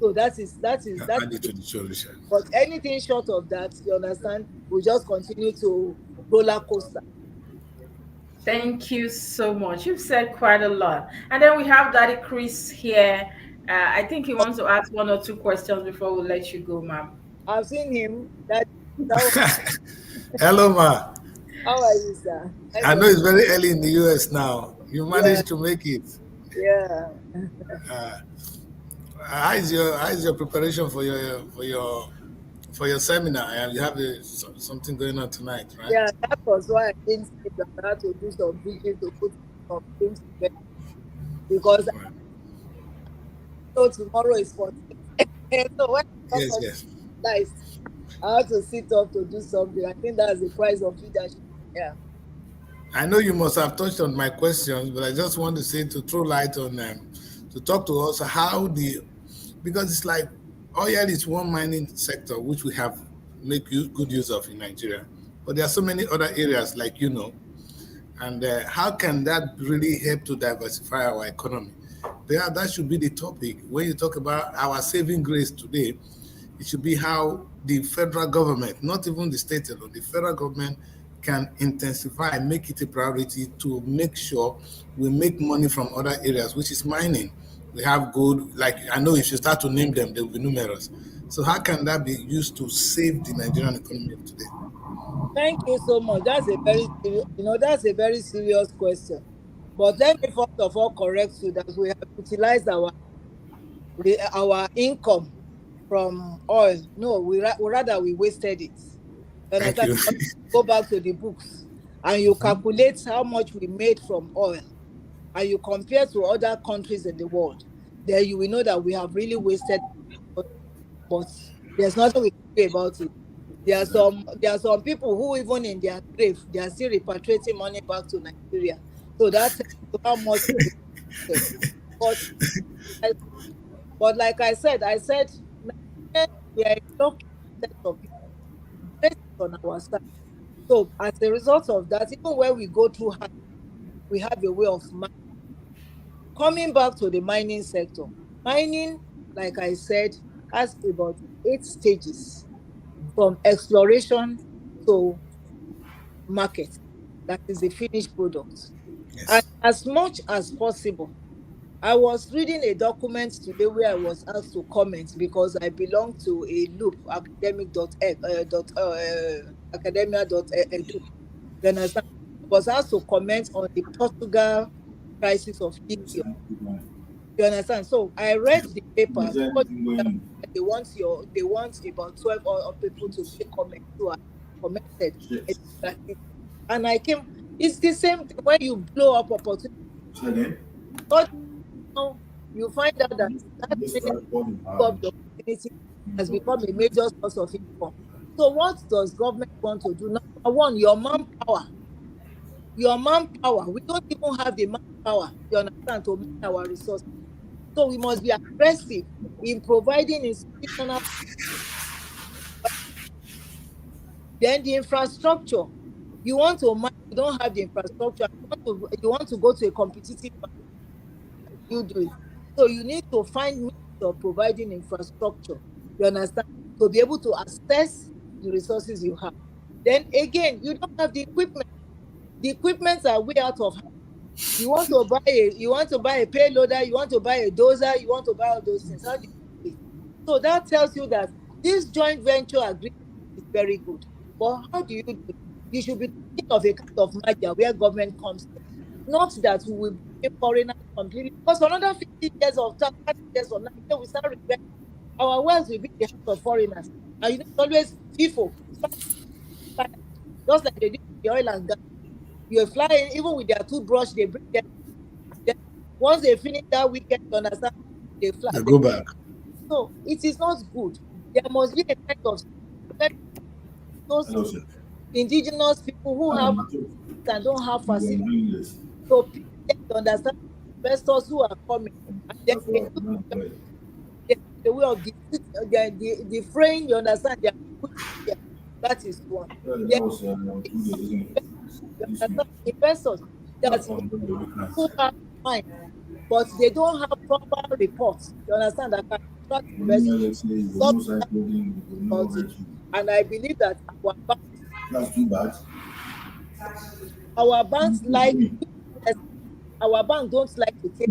So that add is it to the solution. but anything short of that, you understand, we just continue to roller coaster. Thank you so much. You've said quite a lot. And then we have Daddy Chris here. I think he wants to ask one or two questions before we let you go, ma'am. I've seen him. Hello, ma. How are you, sir? I know it's very early in the US now. You Yeah, managed to make it. yeah, Uh, how is your preparation for your seminar? You have something going on tonight, right? yeah. That was why I didn't sleep. I had to do some vision to put some things together because Right. I know tomorrow is 14th. So when I Yes, got yes. hospitalized, I had to sit up to do something. I think that's the price of leadership. Yeah. I know you must have touched on my questions, but I just want to say to throw light on them, to talk to us how because it's like oil is one mining sector which we have good use of in Nigeria, but there are so many other areas like and how can that really help to diversify our economy? That should be the topic when you talk about our saving grace today. It should be how the federal government, not even the state alone, the federal government can intensify and make it a priority to make sure we make money from other areas, which is mining. We have gold, like I know if you start to name them, they will be numerous. So how can that be used to save the Nigerian economy of today? Thank you so much. That's a very serious, that's a very serious question. But let me first of all correct you that we have utilized our income from oil. No, rather we wasted it. You Thank understand? you. Go back to the books and you calculate how much we made from oil and you compare to other countries in the world, then you will know that we have really wasted. But there's nothing we can do about it. There are some people who even in their grave they are still repatriating money back to Nigeria. So that tells you how much we wasted. But I- but like I said, Nigeria, we are a lucky set of people. Grace is on our side. So as a result of that, even when we go through hard, we have a way of coming back to the mining sector. Mining, like I said, has about 8 stages from exploration to market. That is the finished product. And Yes. as much as possible, I was reading a document today where I was asked to comment because I belong to a loop academia.edu. You understand? I was asked to comment on the Portugal crisis of lithium. You understand? So I read the paper because they want about 12 or people to make comments. So I commented exactly. And I came, it's the same thing when you blow up opportunity. But now you find out that that minute of the opportunity has become a major source of income. So what does government want to do? Number one, your manpower. Your manpower. We don't even have the manpower, you understand, to manage our resources. So we must be aggressive in providing institutional. Then the infrastructure. You want to manage, you don't have the infrastructure. You want to go to a competitive market, you do it. So you need to find means of providing infrastructure. You understand? To be able to access the resources you have. Then again, you don't have the equipment. The equipments are way out of hand. You want to buy a payloader, you want to buy a dozer, you want to buy all those things. How do you do it? So that tells you that this joint venture agreement is very good. But how do you do it? You should be thinking of a kind of merger where government comes in. Not that we will bring foreigners completely. Because for another 50 years or 30 years from now, we start regretting our wealth will be in the hands of foreigners. And you know, it's always FIFO, just like they did with the oil and gas. You're flying, even with their toothbrush, they bring them. Then once they finish that weekend, you understand, they fly. They go back. So it is not good. There must be a kind of those indigenous people who have and don't have facilities. So people to understand investors who are coming, and then they the way of the frame, you understand, they are put there. That is one. Then, you understand, investors that who have mind, but they don't have proper reports. You understand that can attract investors. And I believe that our banks like our bank don't like to take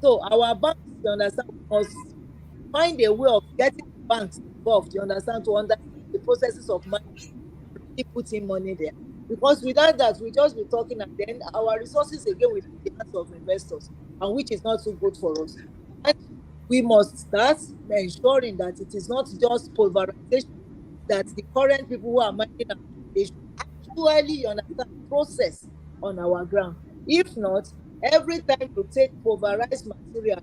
so our banks, you understand, we must find a way of getting banks involved, you understand, to understand the processes of money, really putting money there. Because without that, we just be talking and then our resources again will be in the hands of investors, and which is not so good for us. And we must start ensuring that it is not just pulverization, that the current people who are mining they should actually, you understand, process on our ground. If not, every time you take pulverized material,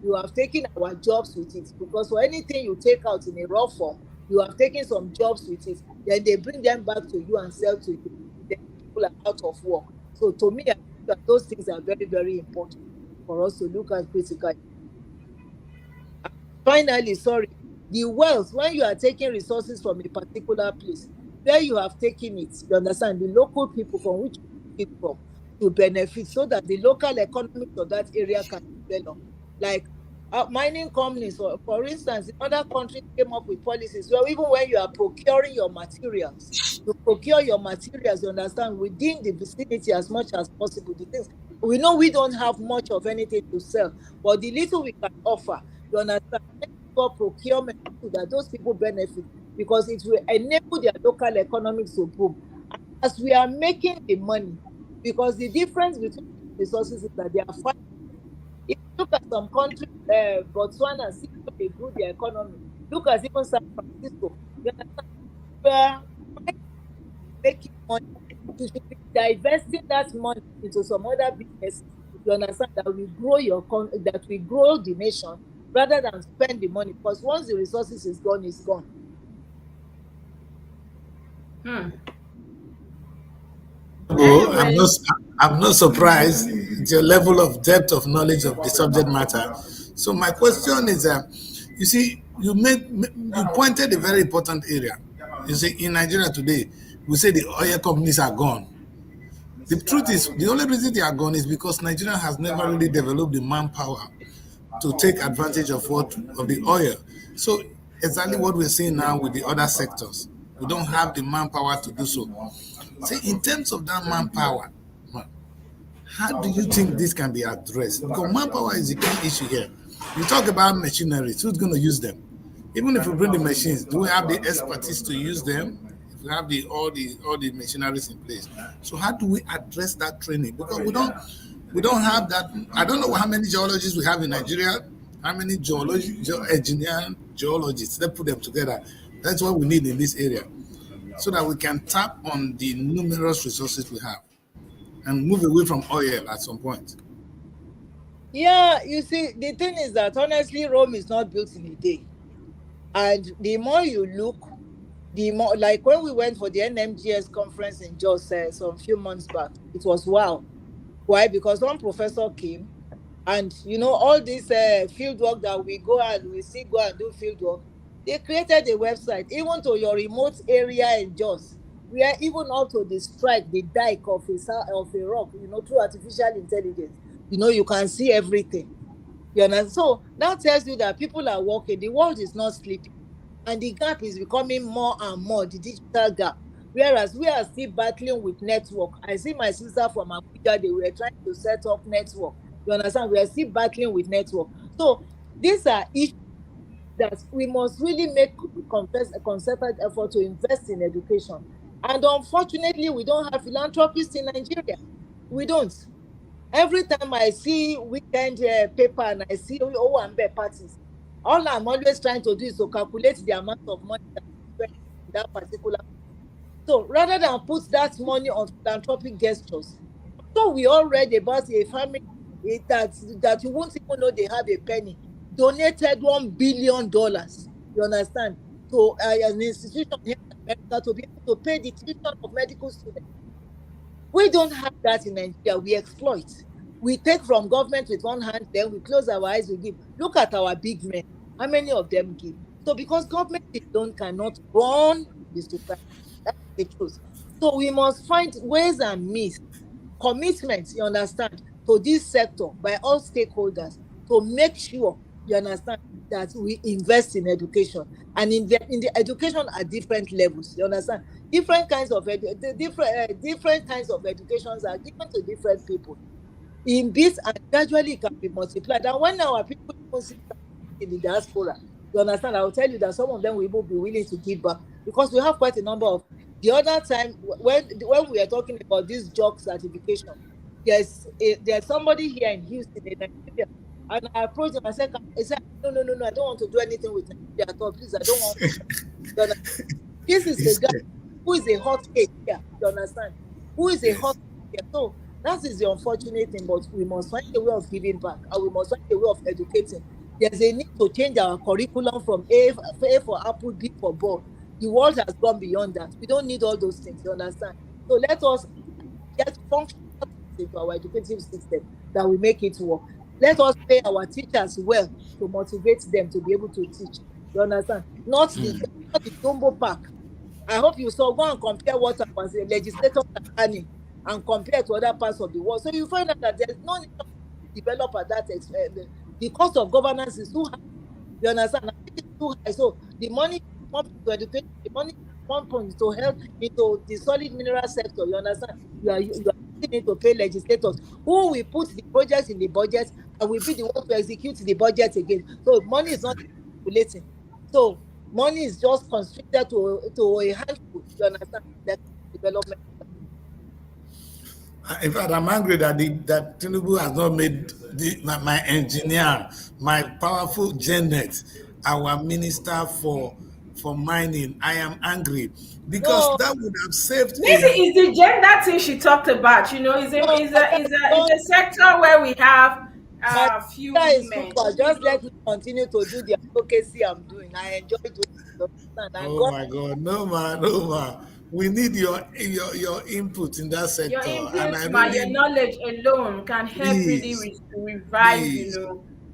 you have taken our jobs with it. Because for anything you take out in a raw form, you have taken some jobs with it. Then they bring them back to you and sell to you. Then people are out of work. So to me, I think that those things are very, very important for us to look at critically. Finally, sorry, the wealth, when you are taking resources from a particular place, where you have taken it, you understand, the local people from which you take from to benefit so that the local economy of that area can develop. Like mining companies, for instance, in other countries came up with policies where even when you are procuring your materials, you procure your materials, you understand, within the vicinity as much as possible. The things we know we don't have much of anything to sell, but the little we can offer, you understand, for procurement so that those people benefit because it will enable their local economics to boom. And as we are making the money, because the difference between resources is that they are fine. If you look at some countries, Botswana, see how they grew their economy. Look at even San Francisco. You understand? Where making money, you should be divesting that money into some other businesses. You understand that we grow that we grow the nation rather than spend the money, because once the resources is gone, it's gone. Hmm. Oh, Anyway, I'm not surprised at your level of depth of knowledge of the subject matter. So my question is, you see, you pointed a very important area. You see, in Nigeria today, we say the oil companies are gone. The truth is, the only reason they are gone is because Nigeria has never really developed the manpower to take advantage of the oil. So exactly what we're seeing now with the other sectors, we don't have the manpower to do so. See, in terms of that manpower, How do you think this can be addressed? Because manpower is the key issue here. You talk about machinery, who's going to use them? Even if we bring the machines, do we have the expertise to use them? If we have the machineries in place, so how do we address that training? Because we don't have that. I don't know how many geologists we have in Nigeria, how many geologists. Let's put them together. That's what we need in this area, so that we can tap on the numerous resources we have and move away from oil at some point. Yeah, you see, the thing is that honestly, Rome is not built in a day. And the more you look, the more, like when we went for the NMGS conference in Jos some few months back, it was wow. Why? Because one professor came, and all this field work that we go and we see go and do field work, they created a website even to your remote area in Jos, where even up to the strike, the dike of a rock, through artificial intelligence, you can see everything. You understand? So that tells you that people are working. The world is not sleeping, and the gap is becoming more and more, the digital gap. Whereas we are still battling with network. I see my sister from Abuja, they were trying to set up network. You understand? We are still battling with network. So these are issues that we must really make a concerted effort to invest in education. And unfortunately, we don't have philanthropists in Nigeria. We don't. Every time I see weekend paper and I see Owambe parties, all I'm always trying to do is to calculate the amount of money that is spent in that particular. So rather than put that money on philanthropic gestures, so we all read about a family that you won't even know they have a penny, donated $1 billion. You understand? To an institution here in America to be able to pay the tuition of medical students. We don't have that in Nigeria. We exploit. We take from government with one hand, then we close our eyes, we give. Look at our big men. How many of them give? So because government alone cannot run the society. That's the truth. So we must find ways and means, commitments, you understand, to this sector by all stakeholders to make sure, you understand, that we invest in education. And in the education at different levels, you understand, different kinds of different kinds of educations are given to different people in bits, and gradually it can be multiplied. And when our people even see in the diaspora, you understand, I will tell you that some of them will even be willing to give back, because we have quite a number of. The other time when we are talking about this job certification, there's somebody here in Houston in Nigeria, and I approached him. I said, no, no, no, no, I don't want to do anything with Nigeria at all. Please, I don't want. This is a guy who is a hot case here. You understand? Who is a hot case here? So that is the unfortunate thing. But we must find a way of giving back, and we must find a way of educating. There's a need to change our curriculum from A for apple, B for ball. The world has gone beyond that. We don't need all those things. You understand? So let us get functional into our educative system that will make it work. Let us pay our teachers well to motivate them to be able to teach. You understand? Not the Jumbo Park. I hope you saw, go and compare what our legislators are earning and compare to other parts of the world. So you find out that there's no need to develop at that extent. The cost of governance is too high. You understand? It's too high. So the money pumped into education, the money pumped into health, into the solid mineral sector. You understand? You are using it to pay legislators who will put the projects in the budget and will be the one to execute the budget again. So money is not circulating. So money is just constricted to a handful. You understand? That development. In fact, I'm angry that that Tinubu has not made my engineer, my powerful Janet, our minister for mining. I am angry because No, that would have saved Maybe it's the gender thing she talked about. Is a no, is a is a is a sector where we have my few sister is women. super. Just let me continue to do the advocacy I'm doing. I enjoy doing it. You understand? And Oh God, my God, no man, no man. We need your input in that Your sector, and input, I your really knowledge alone can help really please, revive, please.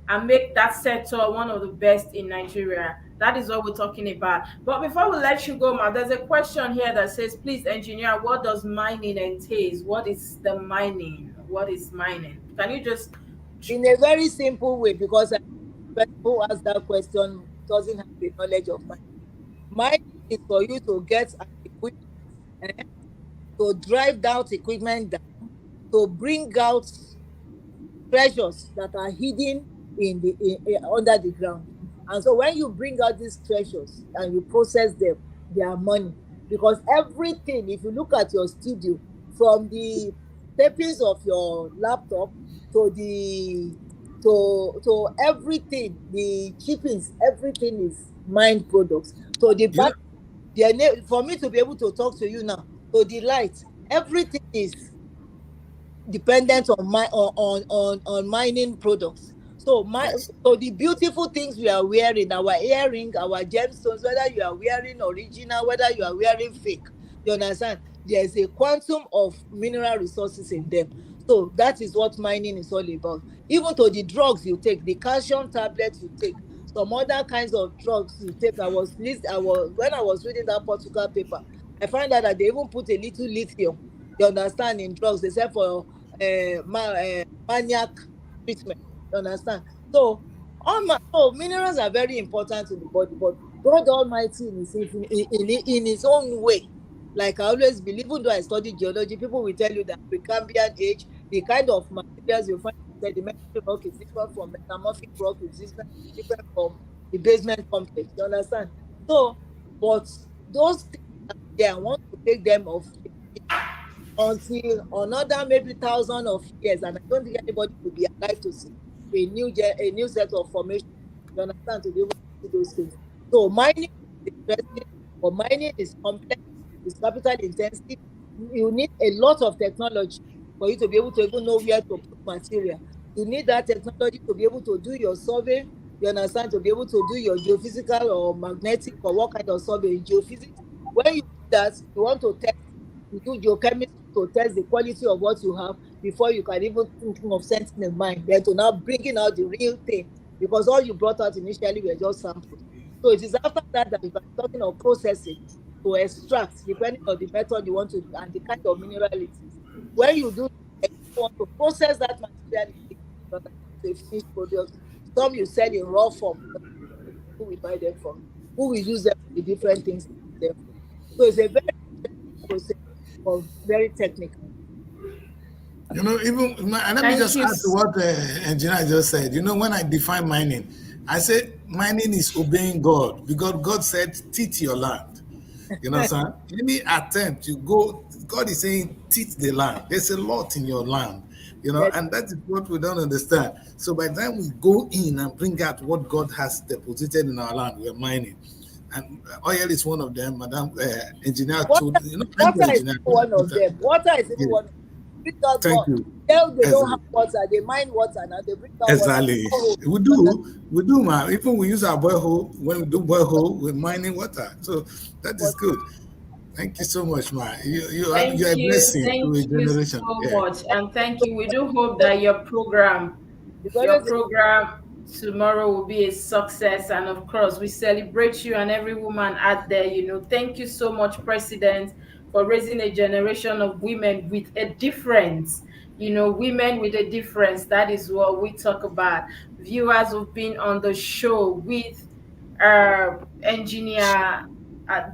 and make that sector one of the best in Nigeria. That is what we're talking about. But before we let you go, ma, there's a question here that says, please, engineer, what does mining entail? What is the mining? What is mining? Can you just in a very simple way, because the person who asked that question doesn't have the knowledge of mine. Mine is for you to get an equipment, to drive that equipment down, to bring out treasures that are hidden under the ground. And so when you bring out these treasures and you process them, they are money. Because everything, if you look at your studio, from the tapings of your laptop to the to everything, the chippings, everything is mined products. So the You know, fact, for me to be able to talk to you now, to the light, everything is dependent on mining products. So yes. the beautiful things we are wearing, our earring, our gemstones, whether you are wearing original, whether you are wearing fake, you understand? There's a quantum of mineral resources in them. So that is what mining is all about. Even to the drugs you take, the calcium tablets you take, some other kinds of drugs you take. I was when I was reading that Portugal paper, I find out that they even put a little lithium, you understand, in drugs. They say for maniac treatment. You understand? So so minerals are very important to the body, but God Almighty in his own way. Like I always believe, even though I study geology, people will tell you that Precambrian age, the kind of materials you find in sedimentary rock is different from metamorphic rock, is different from the basement complex. You understand? So, but those things are there, I want to take them off until another maybe thousand of years, and I don't think anybody will be alive to see a new set of formation. You understand, to be able to see those things. So mining is interesting, but mining is complex, it's capital intensive. You need a lot of technology for you to be able to even know where to put material. You need that technology to be able to do your survey. You understand, to be able to do your geophysical or magnetic or what kind of survey in geophysics. When you do that, you want to test, you do geochemistry to test the quality of what you have before you can even think of sending a mine, then to now bringing out the real thing, because all you brought out initially were just samples. So it is after that that you can be talking of processing to extract, depending on the method you want to do and the kind of mineral it is. When you do that, you want to process that material into a finished product. Some you sell in raw form. Who will buy them from? Who will use them for the different things they use them for? So it's a very process, but very technical. And let me Thank just you. add to what the engineer just said. When I define mining, I say mining is obeying God because God said, teach your land. Sir, any attempt you go, God is saying, teach the land. There's a lot in your land, Yes. and that is what we don't understand. So by the time we go in and bring out what God has deposited in our land, we're mining. And oil is one of them, Madam Engineer Water, told, thank you, water is engineer. even one of them. Water is even Yeah, one of them. Bring out thank what you. they don't have Exactly. water, they mine water now, they bring out water. Exactly. Oh, We do, man. Even we use our borehole, when we do borehole, we're mining water. So that is but good. Thank you so much, man. You're Thank a you. blessing to Thank a you generation. so Yeah. much. And thank you. We do hope that it's your always program tomorrow will be a success. And of course, we celebrate you and every woman out there. Thank you so much, President, for raising a generation of women with a difference. Women with a difference. That is what we talk about. Viewers who've been on the show with engineer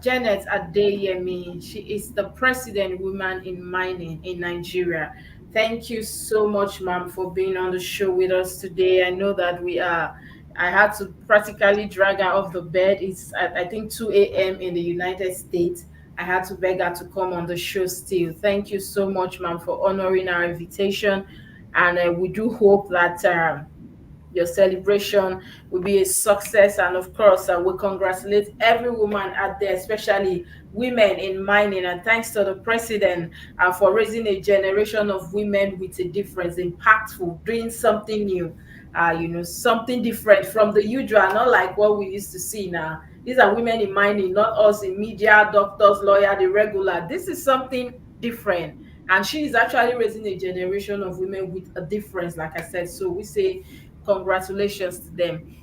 Janet Adeyemi. She is the president woman in mining in Nigeria. Thank you so much, ma'am, for being on the show with us today. I know that I had to practically drag her off the bed. It's I think 2 a.m. in the United States. I had to beg her to come on the show still. Thank you so much, ma'am, for honoring our invitation. And we do hope that your celebration will be a success. And of course, we congratulate every woman out there, especially women in mining. And thanks to the president for raising a generation of women with a difference, impactful, doing something new. Something different from the usual, not like what we used to see now. These are women in mining, not us in media, doctors, lawyer, the regular. This is something different. And she is actually raising a generation of women with a difference, like I said. So we say congratulations to them.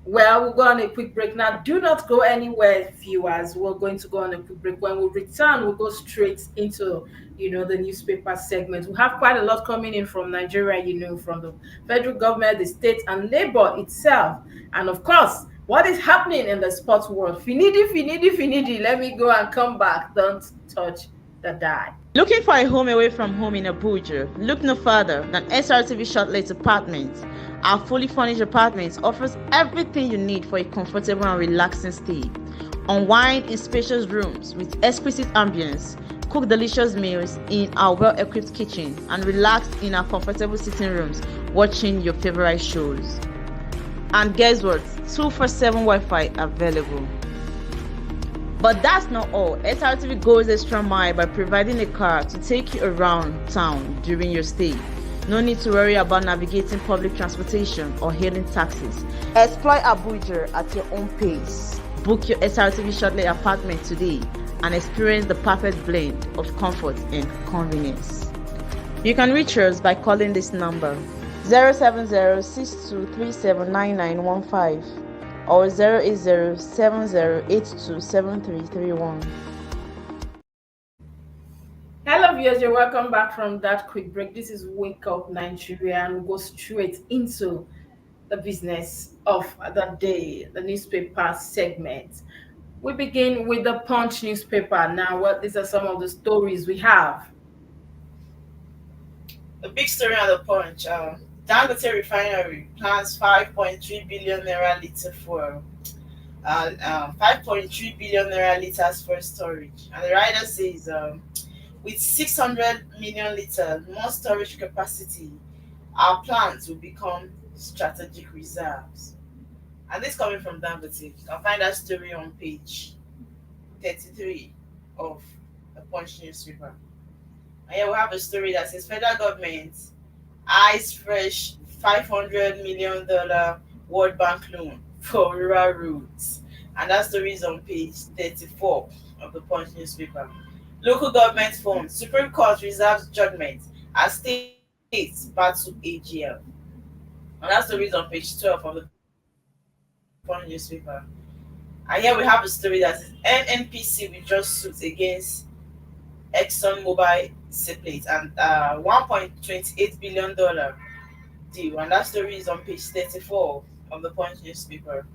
Well, we'll go on a quick break now. Do not go anywhere, viewers. We're going to go on a quick break. When we return, we'll go straight into the newspaper segment. We have quite a lot coming in from Nigeria, from the federal government, the state, and labor itself, and of course, what is happening in the sports world. Finidi, finidi, finidi. Let me go and come back. Don't touch that died. Looking for a home away from home in Abuja? Look no further than SRTV Shortlet Apartments. Our fully furnished apartments offers everything you need for a comfortable and relaxing stay. Unwind in spacious rooms with exquisite ambience. Cook delicious meals in our well-equipped kitchen and relax in our comfortable sitting rooms watching your favorite shows. And guess what? 247 Wi-Fi available. But that's not all. SRTV goes extra mile by providing a car to take you around town during your stay. No need to worry about navigating public transportation or hailing taxis. Explore Abuja at your own pace. Book your SRTV Shortlet apartment today and experience the perfect blend of comfort and convenience. You can reach us by calling this number 070-6237-9915 or 080-7082-7331. Hello viewers, you're welcome back from that quick break. This is Wake Up Nigeria and we'll go straight into the business of the day, the newspaper segment. We begin with the Punch newspaper. Now, these are some of the stories we have. The big story on the Punch. Dangote Refinery plans 5.3 billion naira liter for 5.3 billion naira liters for storage. And the writer says, with 600 million liters more storage capacity, our plants will become strategic reserves. And this coming from Dangote. You can find that story on page 33 of the Punch newspaper. And here we have a story that says federal government eyes fresh $500 million World Bank loan for rural roads. And that story is on page 34 of the Punch newspaper. Local government funds. Supreme Court reserves judgment as states battle AGL. And that story is on page 12 of the Punch newspaper. And here we have a story that says NNPC withdraws suit against ExxonMobil separate and $1.28 billion deal. And that story is on page 34 of the Punch newspaper.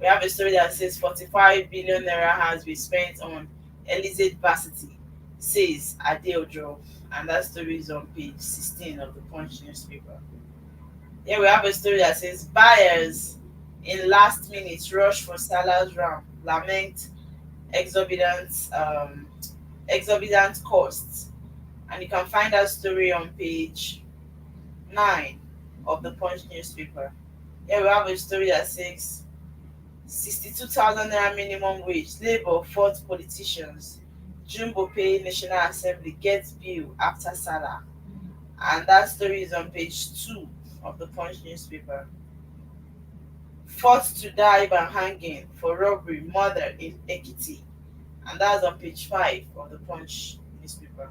We have a story that says 45 billion naira has been spent on Elizabeth Varsity, says Adeojo. And that story is on page 16 of the Punch newspaper. Here we have a story that says buyers in last minute rush for Salah's ram, lament exorbitant costs. And you can find that story on page 9 of the Punch newspaper. Here we have a story that says 62,000 naira minimum wage, Labour fought politicians, Jumbo Pay National Assembly gets bill after Salah. And that story is on page 2 of the Punch newspaper. Fought to die by hanging for robbery, murder in Ekiti. And that's on page 5 of the Punch newspaper.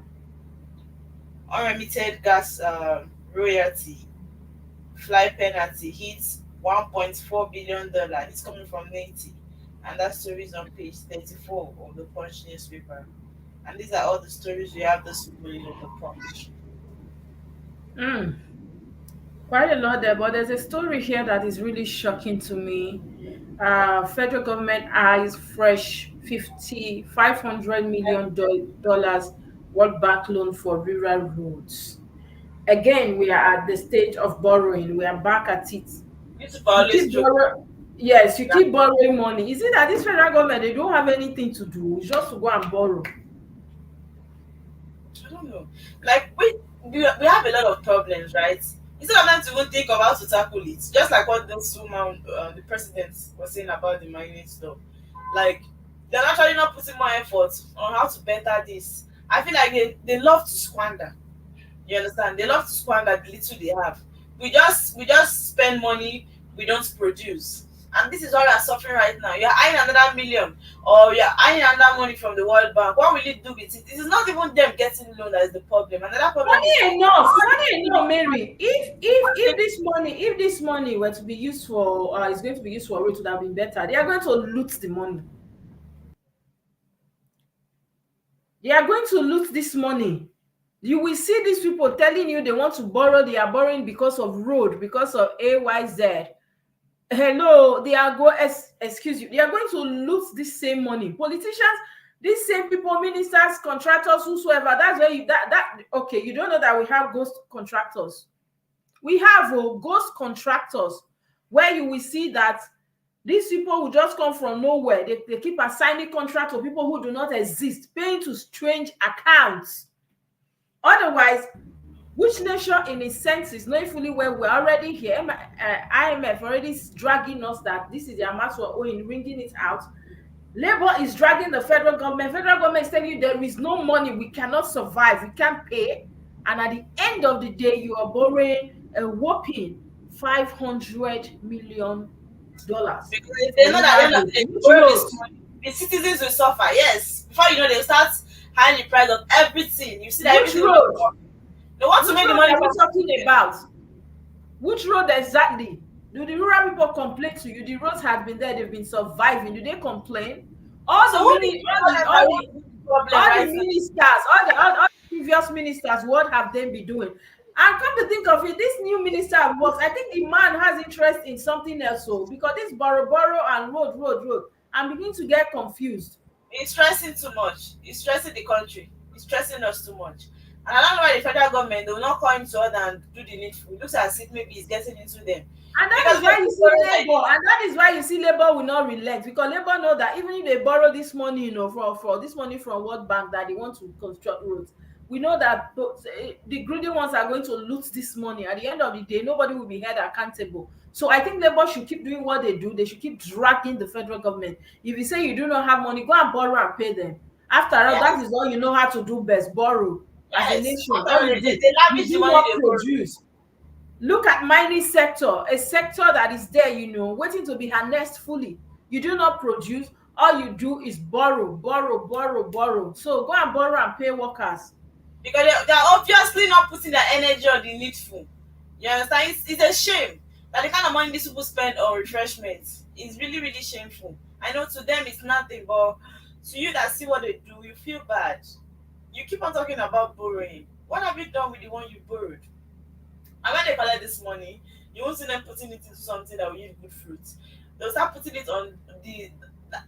Unremitted gas royalty, fly penalty hits $1.4 billion. It's coming from Nati. And that story is on page 34 of the Punch newspaper. And these are all the stories we have this morning of the Punch. Quite a lot there, but there's a story here that is really shocking to me. Federal government eyes fresh $500 million World Bank loan for rural roads. Again, we are at the stage of borrowing. We are back at it. Yes, you keep borrowing money. Is it that this federal government, they don't have anything to do? It's just to go and borrow. I don't know. Like we have a lot of problems, right? Instead of them to even think of how to tackle it, just like what this woman, the president, was saying about the mining stuff. Like they're actually not putting more effort on how to better this. I feel like they love to squander. You understand? They love to squander the little they have. We just spend money, we don't produce. And this is what we are suffering right now. You're eyeing another million or you're eyeing another money from the World Bank. What will it do with it? It is not even them getting loan that is the problem. Another problem money enough, Mary. If this money were to be used for is going to be used for road, it would have been better. They are going to loot the money. They are going to loot this money. You will see these people telling you they want to borrow. They are borrowing because of road, because of AYZ. Hello, they are going to loot this same money. Politicians, These same people, ministers, contractors, whosoever, that's where you that okay, you don't know that we have ghost contractors. We have ghost contractors where you will see that these people will just come from nowhere. They keep assigning contracts to people who do not exist, paying to strange accounts. Otherwise, which nation in its senses, knowing fully well we're already here, IMF already dragging us that this is the amount we're owing, ringing it out. Labour is dragging the federal government. Federal government is telling you there is no money, we cannot survive, we can't pay. And at the end of the day, you are borrowing a whopping $500 million. Because they know that when they Which borrow this roads? money, the citizens will suffer. Yes. Before you know, they'll start high the price of everything. You see that Which everything road? they want to Which make the road money are we from talking somewhere. about? Which road exactly? Do the rural people complain to you? The roads have been there, they've been surviving. Do they complain? All So the who mini, is that want to the problem all the right now? ministers, all the previous ministers, what have they been doing? And come to think of it, this new minister of works, I think the man has interest in something else. So because this borrow and road, I'm beginning to get confused. It's stressing too much. It's stressing the country. It's stressing us too much. And I don't know why the federal government they will not call him to order and do the needful. It looks as if maybe he's getting into them. And that Because is why you see labor, and that is why you see labor will not relent, because labor know that even if they borrow this money, for this money from World Bank that they want to construct roads, we know that the greedy ones are going to loot this money. At the end of the day, nobody will be held accountable. So I think labor should keep doing what they do. They should keep dragging the federal government. If you say you do not have money, go and borrow and pay them. After all, yes, that is all you know how to do best, borrow. As a yes. nation, After all all, you do, they you lavish the do money not they borrow. produce. Look at mining sector, a sector that is there, waiting to be harnessed fully. You do not produce. All you do is borrow. So go and borrow and pay workers. Because they're obviously not putting their energy on the needful. You understand? It's a shame that the kind of money these people spend on refreshments is really, really shameful. I know to them it's nothing, but to you that see what they do, you feel bad. You keep on talking about borrowing. What have you done with the one you borrowed? And when they collect this money, you won't see them putting it into something that will yield good fruit. They'll start putting it on the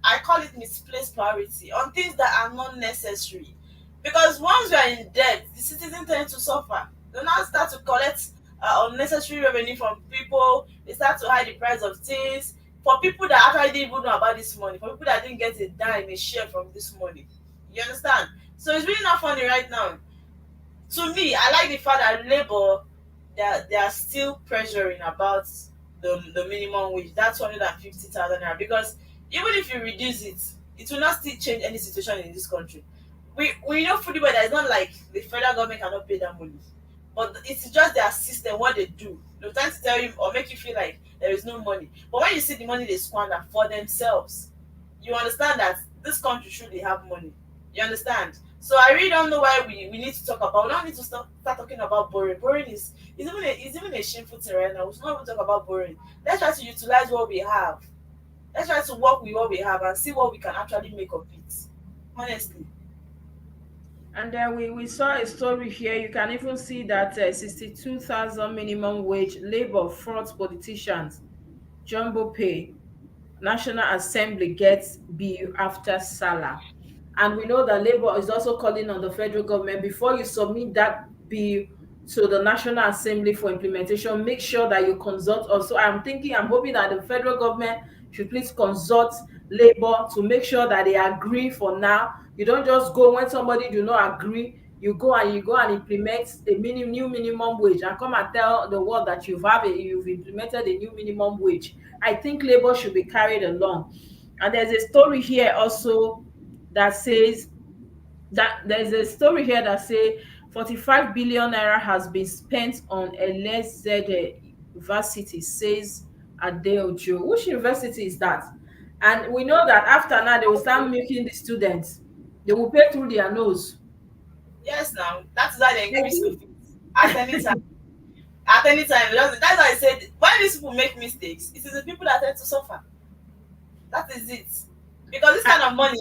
I call it misplaced priority on things that are not necessary. Because once you are in debt, the citizens tend to suffer. They now start to collect unnecessary revenue from people. They start to hide the price of things. For people that actually didn't even know about this money, for people that didn't get a dime, a share from this money. You understand? So it's really not funny right now. To me, I like the fact that Labour they are still pressuring about the minimum wage. That's 150,000 naira, because even if you reduce it, it will not still change any situation in this country. We know fully well that it's not like the federal government cannot pay that money, but it's just their system, what they do. They're trying to tell you or make you feel like there is no money. But when you see the money they squander for themselves, you understand that this country should have money. You understand? So I really don't know why we need to talk about. We don't need to start talking about borrowing. Borrowing is even a shameful thing right now. We should not even talk about borrowing. Let's try to utilize what we have. Let's try to work with what we have and see what we can actually make of it. Honestly. And then we saw a story here. You can even see that 62,000 minimum wage, labor frauds politicians, jumbo pay, National Assembly gets bill after Salah. And we know that Labour is also calling on the federal government, before you submit that bill to the National Assembly for implementation, make sure that you consult us. So I'm hoping that the federal government should please consult Labour to make sure that they agree for now. You don't just go when somebody do not agree, you go and implement a new minimum wage and come and tell the world that you've implemented a new minimum wage. I think Labour should be carried along. And there's a story here also that says that there's a story here that say 45 billion naira has been spent on LSZ University, says Adeojo. Which university is that? And we know that after now they will start milking the students. They will pay through their nose. Yes, now that's why they I increase school think fees at any time. At any time. That's why I said when these people make mistakes, it is the people that tend to suffer. That is it. Because this kind of money,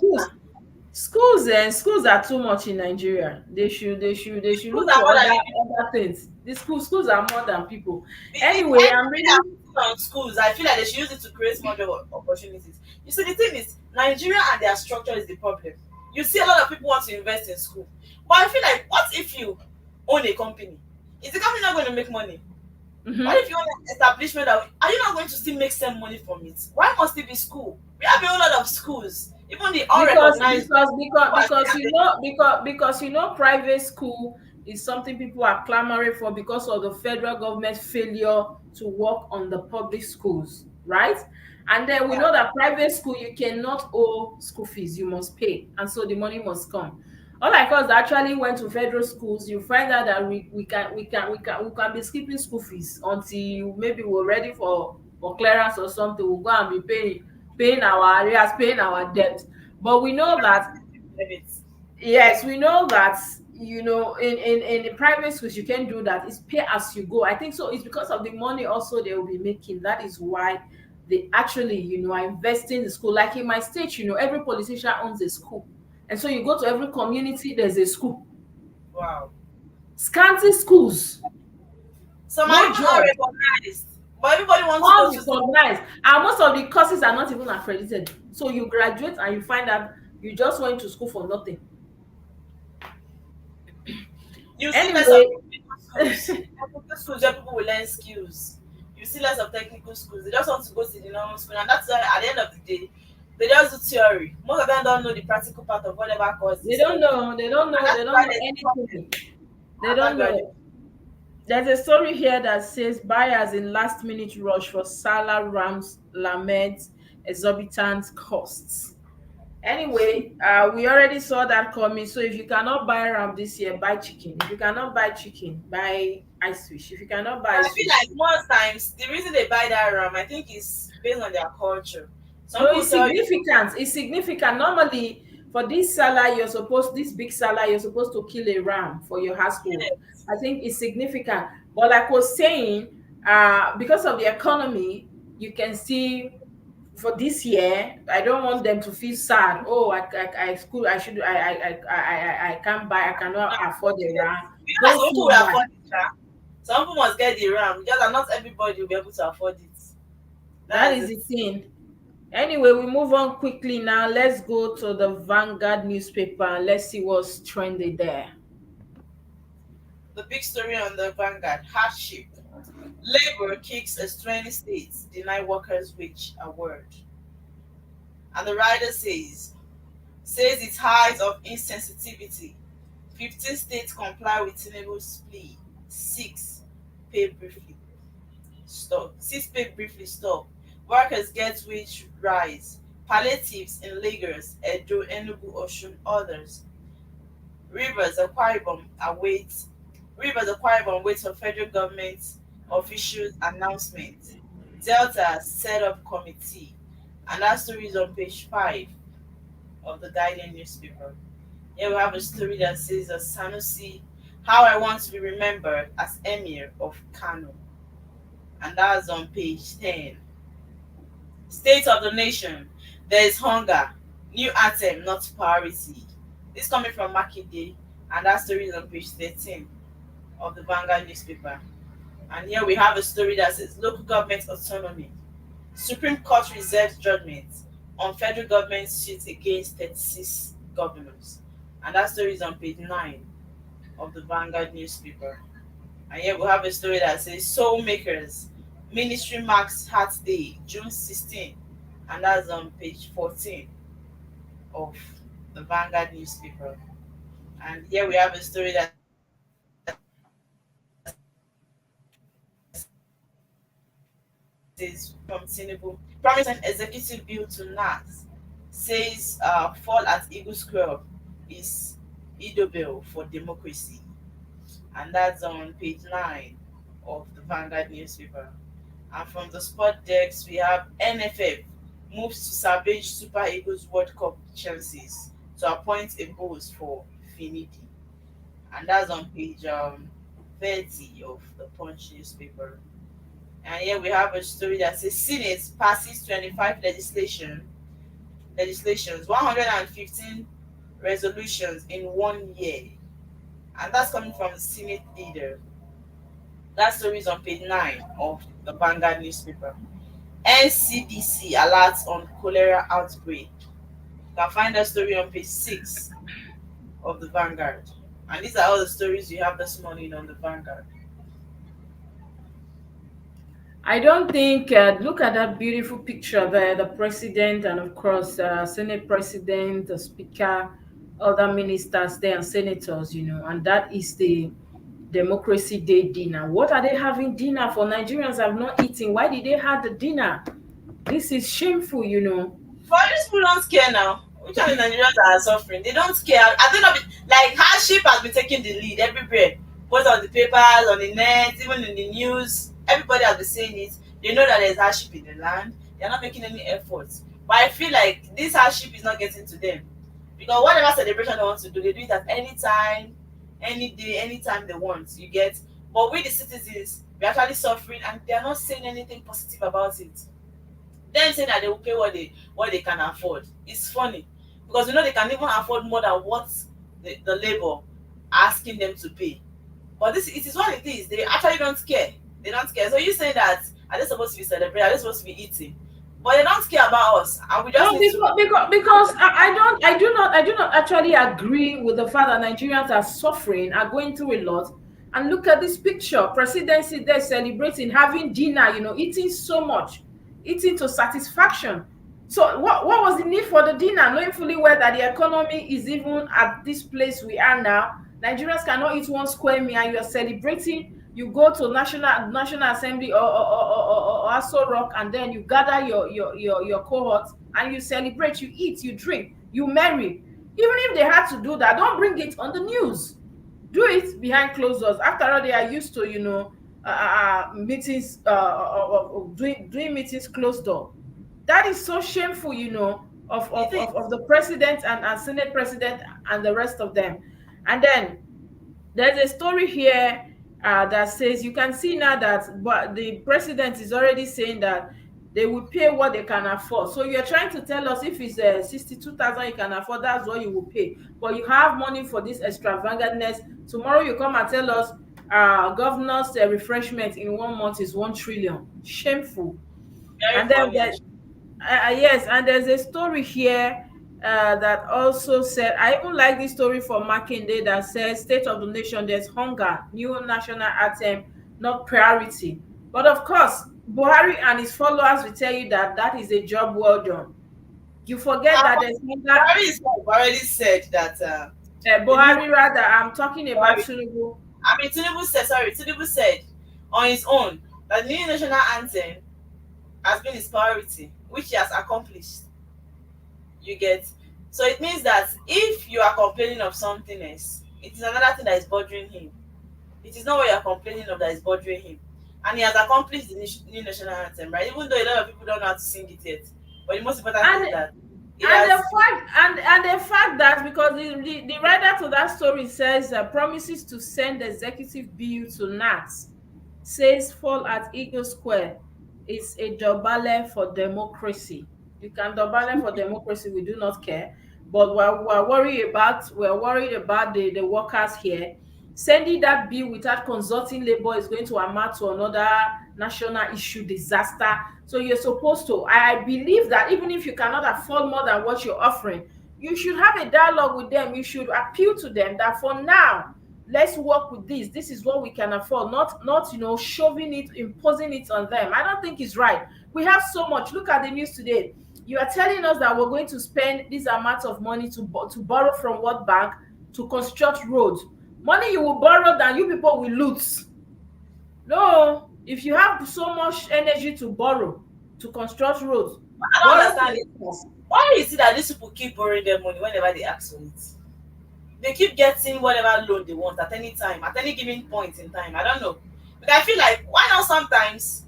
schools schools are too much in Nigeria. They should schools look are for more than other things. The schools are more than people. Anyway, I'm anything that reading. put on schools, I feel like they should use it to create more job opportunities. You see, the thing is, Nigeria and their structure is the problem. You see a lot of people want to invest in school, but I feel like, what if you own a company? Is the company not going to make money? What Mm-hmm. if you own an establishment that, are you not going to still make some money from it? Why must it be school? We have a whole lot of schools, even the because unrecognized because because people are because still you there. know because private school is something people are clamoring for because of the federal government failure to work on the public schools, right? And then we Yeah. know that private school, you cannot owe school fees, you must pay, and so the money must come. Unlike us that actually went to federal schools, you find out that we can be skipping school fees until maybe we're ready for clearance or something. We'll go and be paying our arrears, paying our debt. But we know that, Private. yes, we know that, in the private schools, you can do that. It's pay as you go. I think so. It's because of the money also they will be making. That is why they actually, are investing in the school. Like in my state, every politician owns a school. And so you go to every community, there's a school. Wow. Scanty schools, Some are no even job, unrecognized, but everybody wants to go to school. unrecognized. And most of the courses are not even accredited. So you graduate and you find out you just went to school for nothing. You see less of Anyway, technical schools where people will learn skills. You see less of technical schools. They just want to go to the normal school, and that's why at the end of the day, they just do theory. Most of them don't know the practical part of whatever course they they don't study, know. They don't and know. that's They don't why know there's problem anything. They after don't graduation. know. There's a story here that says buyers in last minute rush for Salah Rams lament exorbitant costs. Anyway, we already saw that coming. So if you cannot buy ram this year, buy chicken. If you cannot buy chicken, buy ice fish. If you cannot buy And I ice feel fish, like most times the reason they buy that ram, I think, is based on their culture. Some no, people it's tell you, significant. It's significant. Normally, for this big salad, you're supposed to kill a ram for your household. yes, I think it's significant. But like I was saying, because of the economy, you can see for this year, I don't want them to feel sad. Oh, I school, I should, I can't buy, I cannot not afford afford a it. ram. You know that Don't some people feel will bad. afford it, sha. Some people must get the ram, just that not everybody will be able to afford it. That That is is it. the thing. Anyway, we move on quickly now. Let's go to the Vanguard newspaper and let's see what's trending there. The big story on the Vanguard: hardship. Labour kicks as 20 states deny workers' wage award. And the rider says its height of insensitivity. 15 states comply with Tinubu's plea. Six pay briefly stop. Six pay briefly stop. Workers get wage rise. Palliatives in Lagos, Edo, Enugu, Osun, others. Rivers, Akwa Ibom awaits Rivers, Akwa Ibom waits for federal government officials' announcement. Delta set up committee, and that story is on page 5 of the Guardian newspaper. Here we have a story that says, Sanusi, how I want to be remembered as Emir of Kano, and that's on page 10. State of the nation, there is hunger, new anthem, not priority. This coming from Makinde, and that story is on page 13 of the Vanguard newspaper. And here we have a story that says local government autonomy. Supreme Court reserves judgment on federal government suit against 36 governors. And that story is on page 9 of the Vanguard newspaper. And here we have a story that says Soul Makers. Ministry marks Heart Day, June 16. And that's on page 14 of the Vanguard newspaper. And here we have a story that says from Tinubu, promising executive bill to NAS, says fall at Eagle Square is Idobel for democracy. And that's on page 9 of the Vanguard newspaper. And from the sport decks, we have NFF moves to salvage Super Eagles World Cup chances to appoint a boss for Finidi. And that's on page 30 of the Punch newspaper. And here we have a story that says Senate passes 25 legislations, 115 resolutions in 1 year. And that's coming from the Senate leader. That story is on page 9 of the Vanguard newspaper. NCDC alerts on cholera outbreak. You can find that story on page 6 of the Vanguard. And these are all the stories you have this morning on the Vanguard. I don't think, look at that beautiful picture there, the president and of course Senate president, the speaker, other ministers there and senators, and that is the Democracy Day dinner. What are they having dinner for? Nigerians have not eaten. Why did they have the dinner? This is shameful. But these people don't care now. Which one the Nigerians are suffering? They don't care. I think of it like hardship has been taking the lead everywhere, both on the papers, on the net, even in the news. Everybody has been saying it. They know that there's hardship in the land. They're not making any efforts. But I feel like this hardship is not getting to them because whatever celebration they want to do, they do it at any time, any day, anytime they want. You get. But we the citizens, we're actually suffering, and they're not saying anything positive about it. Them saying that they will pay what they can afford. It's funny because they can even afford more than what the labor asking them to pay. But this it is what it is. They actually don't care. They don't care. So you saying that are they supposed to be celebrating? Are they supposed to be eating? But they don't care about us, and we just No, need to. because I do not actually agree with the fact that Nigerians are suffering, are going through a lot. And look at this picture: presidency there celebrating, having dinner, eating so much, eating to satisfaction. So what was the need for the dinner, knowing fully well that the economy is even at this place we are now? Nigerians cannot eat one square meal, and you are celebrating. You go to National Assembly or Aso Rock, and then you gather your cohorts and you celebrate, you eat, you drink, you marry. Even if they had to do that, don't bring it on the news. Do it behind closed doors. After all, they are used to meetings, doing meetings closed door. That is so shameful, of It is. the president and senate president and the rest of them. And then there's a story here that says you can see now that but the president is already saying that they will pay what they can afford. So you're trying to tell us if it's 62,000 you can afford, that's what you will pay. But you have money for this extravagantness. Tomorrow you come and tell us governor's refreshment in 1 month is 1 trillion. Shameful. Very And then funny. yes, and there's a story here that also said, I even like this story from Makinde that says, State of the Nation, there's hunger, new national anthem, not priority. But of course, Buhari and his followers will tell you that that is a job well done. You forget that there's hunger. Already said that the new Buhari, rather, I'm talking about Buhari. Tinubu. I mean, Tinubu said on his own that the new national anthem has been his priority, which he has accomplished. You get. So it means that if you are complaining of something else, it is another thing that is bothering him. It is not what you are complaining of that is bothering him. And he has accomplished the new national anthem, right? Even though a lot of people don't know how to sing it yet. But the most important thing And is that it and has. the fact that because the writer to that story says promises to send executive bill to NATS, says fall at Eagle Square is a dobale for democracy. You can dobale for democracy, we do not care. But we're worried about the workers here. Sending that bill without consulting labor is going to amount to another national issue disaster. So you're supposed to, I believe that even if you cannot afford more than what you're offering, you should have a dialogue with them. You should appeal to them that for now, let's work with this. This is what we can afford, not shoving it, imposing it on them. I don't think it's right. We have so much. Look at the news today. You are telling us that we're going to spend this amount of money to borrow from World Bank to construct roads. Money you will borrow that you people will loot. No, if you have so much energy to borrow to construct roads, I don't borrow understand from it. us. Why is it that these people keep borrowing their money whenever they ask for it? They keep getting whatever loan they want at any time, at any given point in time. I don't know. But I feel like why not sometimes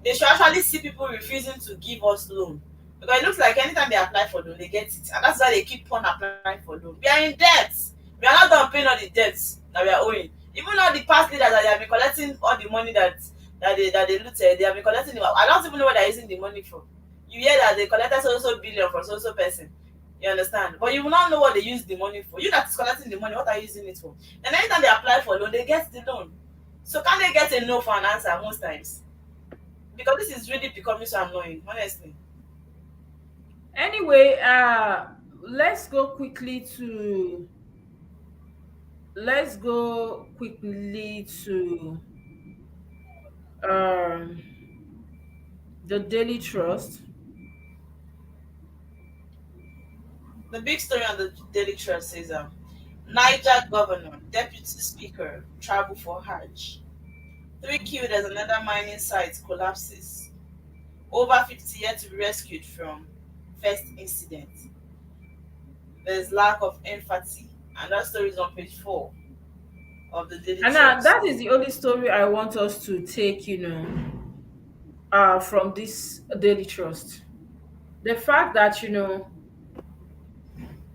they should actually see people refusing to give us loan. Because it looks like anytime they apply for loan, they get it. And that's why they keep on applying for loan. We are in debt. We are not done paying all the debts that we are owing. Even all the past leaders that they have been collecting all the money that they looted, they have been collecting it. I don't even know what they're using the money for. You hear that they collected so billion from so person. You understand? But you will not know what they use the money for. You that is collecting the money, what are you using it for? And anytime they apply for loan, they get the loan. So can they get a no for an answer most times? Because this is really becoming so annoying, honestly. Anyway, let's go quickly to let's go quickly to um the Daily Trust. The big story on the Daily Trust says Niger governor, deputy speaker travel for Hajj. Three killed as another mining site collapses. Over 50 yet to be rescued from first incident. There's lack of empathy, and that story is on page 4 of the Daily And Trust. that is the only story I want us to take, from this Daily Trust. The fact that,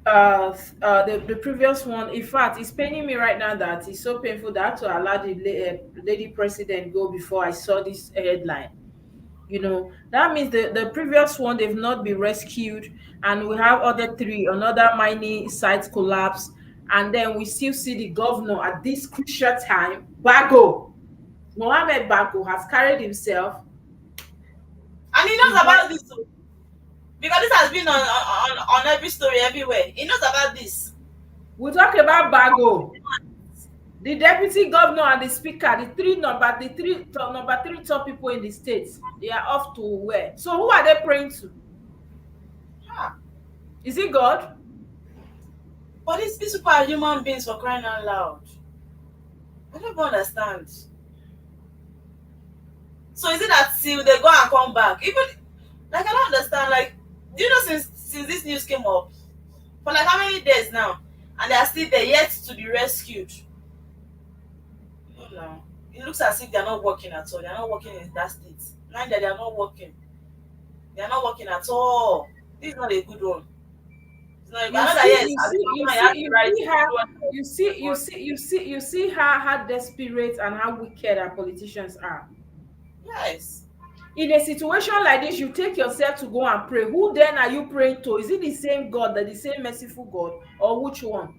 the previous one, in fact, it's paining me right now that it's so painful that I had to allow the lady president go before I saw this headline. That means the previous one, they've not been rescued, and we have other three, another mining site collapse, and then we still see the governor at this crucial time. Mohammed Bago has carried himself. And he He's knows not. about this too, because this has been on every story everywhere. He knows about this. We talk about Bago, the deputy governor and the speaker, number three top people in the states. They are off to where? So who are they praying to? Ah, Is it God? but these people are human beings, for crying out loud. I don't even understand. So is it that till they go and come back? Even like I don't understand. Like, do you know since this news came up for like how many days now, and they are still there yet to be rescued? No, no. It looks as if they are not working at all. They are not working in that state. Neither they are not working. They are not working at all. This is not a good one. It's not a good. You Another see, yes, you as a see, you government, you see, have the you right see to how do what you want. you see how desperate and how wicked our politicians are. Yes. In a situation like this, you take yourself to go and pray. Who then are you praying to? Is it the same God, the same merciful God, or which one?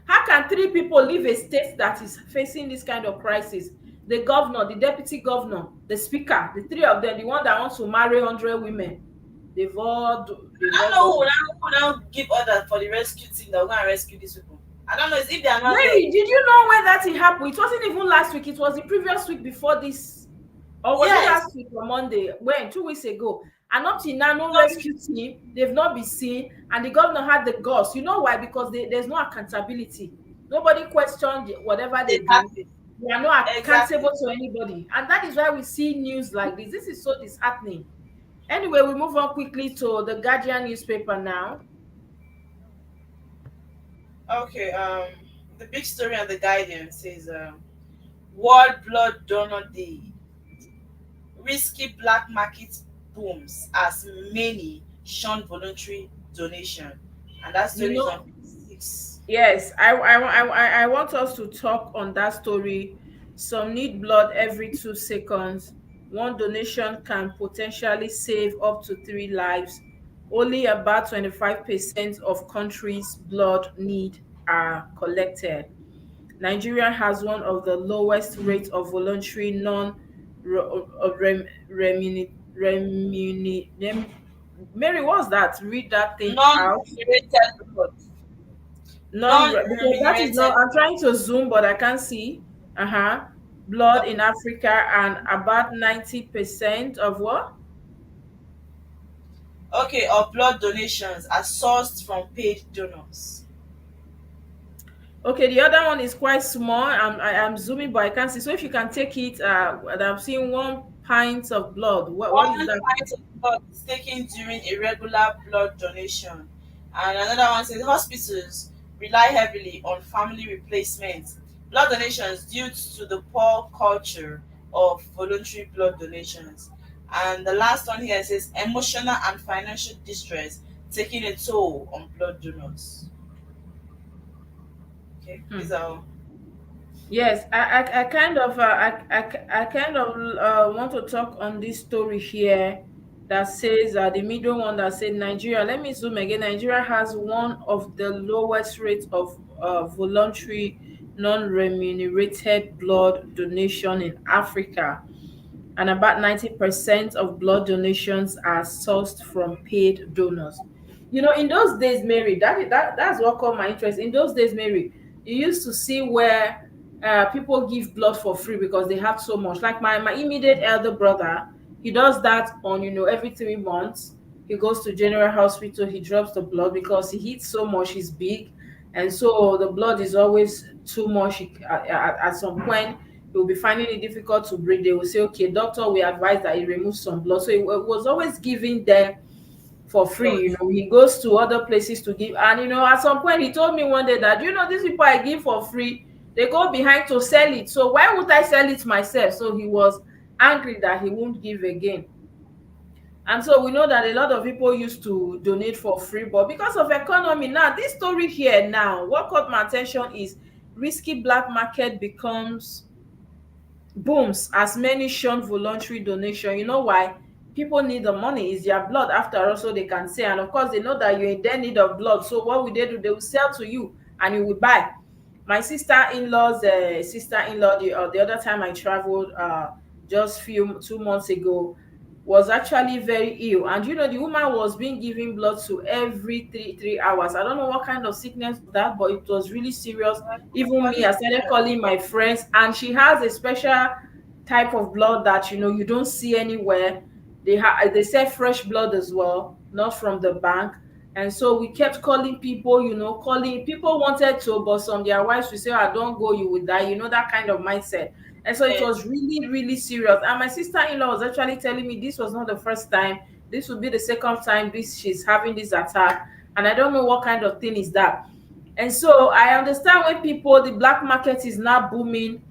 How can three people leave a state that is facing this kind of crisis? The governor, the deputy governor, the speaker, the three of them, the one that wants to marry 100 women, they've I don't all know gone. who now give order for the rescue team that will go and rescue these people. I don't know if they are not there. Mary, did you know when that thing happened? It wasn't even last week. It was the previous week before this. Or was it Yes. last week or Monday? When? 2 weeks ago. And up till now, no No, rescue team. They've not been seen. And the governor had the guts. You know why? Because there's no accountability. Nobody questioned whatever they do. exactly. They are not accountable Exactly. to anybody. And that is why we see news like this. This is so disheartening. Anyway, we move on quickly to the Guardian newspaper now. Okay. The big story on the Guardian says World Blood Donor Day. Risky black market booms as many shun voluntary donation. And that You story is know, on page 6. yes, I want us to talk on that story. Some need blood every 2 seconds. One donation can potentially save up to three lives. Only about 25% of countries' blood need are collected. Nigeria has one of the lowest rates of voluntary non Mary, what's that? Read that thing out. Non-remunerated blood. Because that is not, Non-remunerated. I'm trying to zoom but I can't see. Blood in Africa, and about 90% of what? Okay, of blood donations are sourced from paid donors. Okay, the other one is quite small. I'm zooming but I can't see. So if you can take it, and I'm seeing 1 pint of blood. What One is that? pint of blood is taken during a regular blood donation. And another one says hospitals rely heavily on family replacement blood donations due to the poor culture of voluntary blood donations. And the last one here says emotional and financial distress taking a toll on blood donors. Okay, Hmm. these are Yes, I kind of I kind of want to talk on this story here that says, the middle one that said Nigeria. Let me zoom again. Nigeria has one of the lowest rates of voluntary non-remunerated blood donation in Africa, and about 90% of blood donations are sourced from paid donors. in those days, Mary, that's what caught my interest. In those days, Mary, you used to see where people give blood for free because they have so much. Like my immediate elder brother, he does that on every 3 months. He goes to General Hospital, he drops the blood because he eats so much. He's big, and so the blood is always too much. At some point, he will be finding it difficult to breathe. They will say, "Okay, doctor, we advise that he remove some blood." So he was always giving them for free. Blood. He goes to other places to give. And at some point he told me one day that, these people I give for free, they go behind to sell it. So why would I sell it myself? So he was angry that he won't give again. And so we know that a lot of people used to donate for free, but because of economy now, this story here now, what caught my attention is risky black market becomes booms as many shun voluntary donation. You know why? People need the money. It's their blood after all, so they can say. And of course, they know that you're in their need of blood. So what will they do? They will sell to you and you will buy. My sister-in-law's sister-in-law, the other time I traveled, just few 2 months ago, was actually very ill. And the woman was being given blood to every three hours. I don't know what kind of sickness was that, but it was really serious. Even me, I started calling my friends, and she has a special type of blood that you don't see anywhere. They sell fresh blood as well, not from the bank. And so we kept calling people, calling people wanted to, but some their wives will say, "I don't go, you will die," that kind of mindset. And so it Yes. was really, really serious. And my sister-in-law was actually telling me this was not the first time. This would be the second time she's having this attack. And I don't know what kind of thing is that. And so I understand when the black market is now booming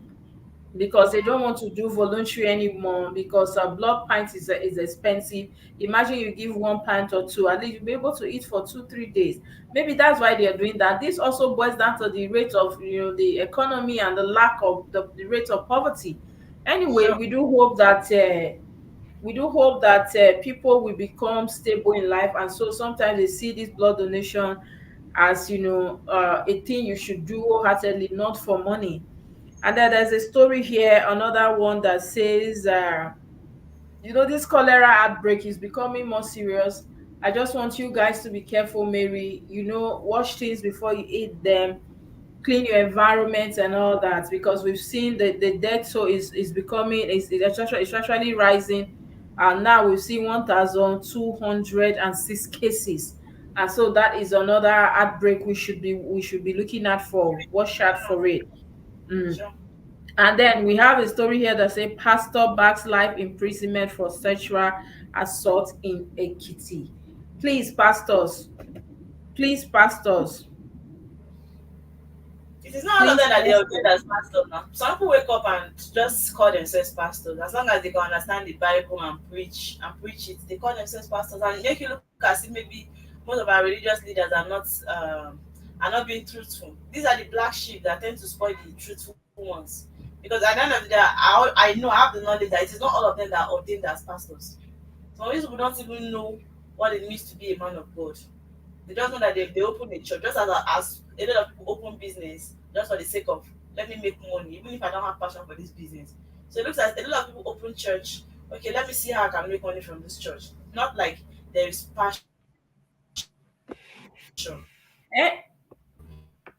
because they don't want to do voluntary anymore because a blood pint is expensive. Imagine you give 1 pint or two, at least you'll be able to eat for 2 3 days. Maybe that's why they are doing that. This also boils down to the rate of the economy and the lack of the rate of poverty. Anyway, Sure. we do hope that people will become stable in life, and so sometimes they see this blood donation as a thing you should do wholeheartedly, not for money. And then there's a story here, another one that says, this cholera outbreak is becoming more serious. I just want you guys to be careful, Mary. Wash things before you eat them, clean your environment and all that, because we've seen the death toll is becoming it's actually rising. And now we've seen 1,206 cases. And so that is another outbreak we should be looking at for. Watch out for it. Mm. Sure. And then we have a story here that says pastor backs life imprisonment for sexual assault in Ekiti. Please, pastors. Please, pastors. It is not all of Please, them that they are good pastors. as pastors now. Some people wake up and just call themselves pastors. As long as they can understand the Bible and preach it, they call themselves pastors, and it make you look as if maybe most of our religious leaders are not being truthful. These are the black sheep that tend to spoil the truthful ones. Because at the end of the day, I know, I have the knowledge that it is not all of them that are ordained as pastors. Some people don't even know what it means to be a man of God. They just know that they open a church just as a lot of people open business just for the sake of, let me make money, even if I don't have passion for this business. So it looks like a lot of people open church. Okay, let me see how I can make money from this church. Not like there is passion Eh,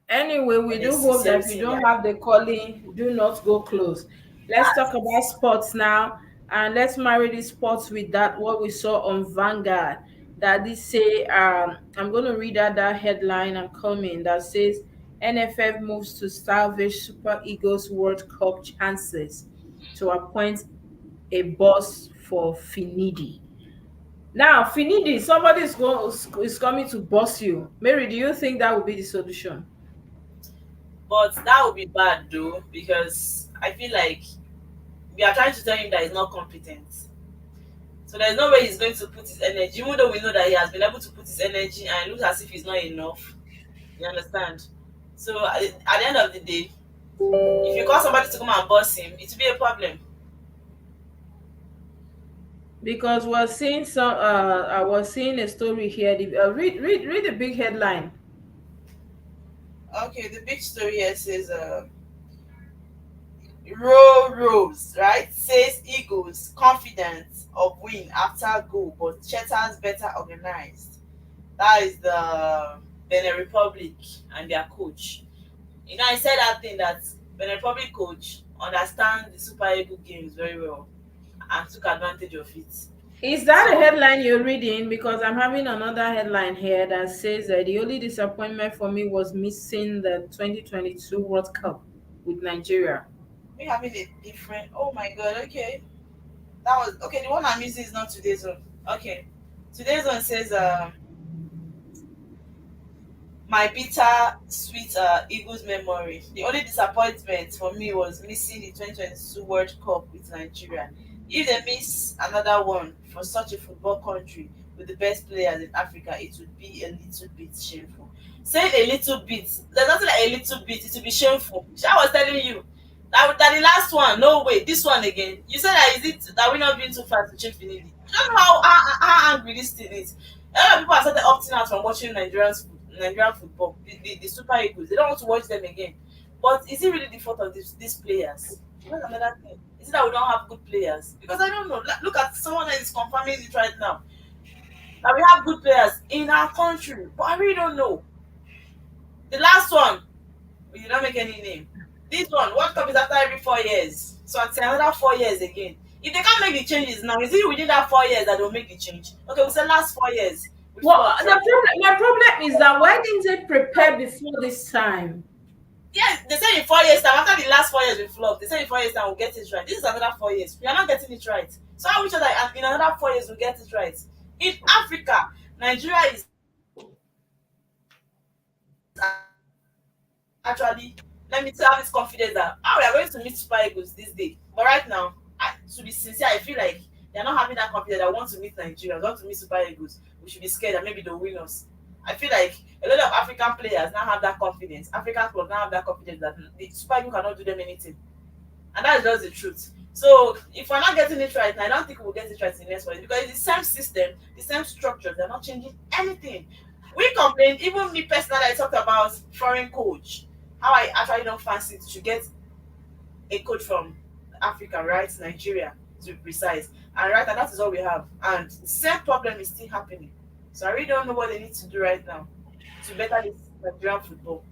Anyway, or we there's do hope that if sincerity you in don't their. have the calling, do not go close. Let's talk about sports now, and let's marry the sports with that what we saw on Vanguard. That they say, I'm going to read out that headline and comment that says NFF moves to salvage Super Eagles World Cup chances to appoint a boss for Finidi. Now, Finidi, somebody is coming to boss you. Mary, do you think that would be the solution? But that would be bad though, because I feel like we are trying to tell him that he's not competent. So there's no way he's going to put his energy, even though we know that he has been able to put his energy and it looks as if it's not enough. You understand? So at the end of the day, if you call somebody to come and boss him, it will be a problem. Because I was seeing a story here. Read the big headline. Okay, the big story here says Rose, right? Says Eagles confident of win after goal, but Cheetahs better organized. That is the Benin Republic and their coach. You know, I said that thing that Benin Republic coach understands the Super Eagle games very well and took advantage of it. Is that a So headline you're reading? Because I'm having another headline here that says that the only disappointment for me was missing the 2022 World Cup with Nigeria. we having a different. Oh my god. Okay, that was okay. The one I'm using is not today's one. Okay, today's one says my bitter sweet Eagles memory. The only disappointment for me was missing the 2022 World Cup with Nigeria. If they miss another one for such a football country with the best players in Africa, it would be a little bit shameful. Saying a little bit, there's nothing like a little bit, it would be shameful. I was telling you that the last one, no way, this one again. You said that is it that we're not being too fast to change Finidi. You don't know how angry this thing is. A lot of people have started opting out from watching Nigerian football, the Super Eagles. They don't want to watch them again. But is it really the fault of these players? That's another thing. Is it that we don't have good players? Because I don't know. Look at someone that is confirming it right now. That we have good players in our country. But I really don't know. The last one, we did not make any name. This one, World Cup is after every 4 years. So it's another 4 years again. If they can't make the changes now, is it within that 4 years that they'll make the change? Okay, we said last 4 years. We Well, flopped, the right? problem, my problem is that why didn't they prepare before this time? Yes, they said in 4 years time, after the last 4 years we flopped, they said in 4 years time we'll get it right. This is another 4 years. We are not getting it right. So how we sure that in another 4 years we'll get it right? In Africa, Nigeria is actually, let me tell this confidence that we are going to meet Super Eagles this day. But right now, to be sincere, I feel like they're not having that confidence that want to meet Nigeria, want to meet Super Eagles. We should be scared that maybe they'll win us. I feel like a lot of African players now have that confidence. African clubs now have that confidence that the Super Eagles cannot do them anything. And that's just the truth. So if we're not getting it right now, I don't think we'll get it right in the next one because it's the same system, the same structure. They're not changing anything. We complained, even me personally, I talked about foreign coach. How I actually don't fancy to get a coach from Africa, right? Nigeria, to be precise. And right, and that is all we have. And the same problem is still happening. So I really don't know what they need to do right now to better this Nigerian football.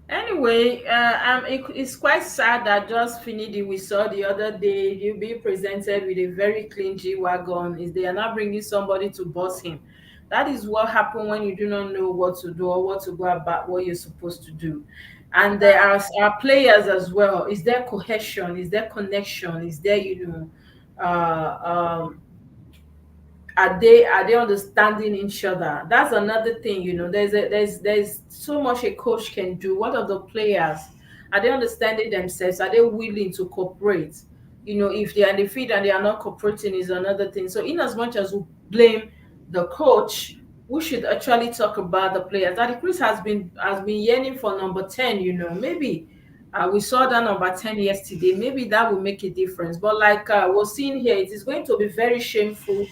Anyway, it's quite sad that just Finidi we saw the other day, you be presented with a very clean G wagon. Is they are not bringing somebody to boss him? That is what happened when you do not know what to do or what to go about what you're supposed to do. And there are players as well. Is there cohesion? Is there connection? Is there are they understanding each other? That's another thing. There's so much a coach can do. What are the players? Are they understanding themselves? Are they willing to cooperate? If they are in the field and they are not cooperating is another thing. So in as much as we blame the coach, we should actually talk about the players. That Chris has been yearning for number 10. Maybe we saw that number 10 yesterday. Maybe that will make a difference. But like we're seeing here, it is going to be very shameful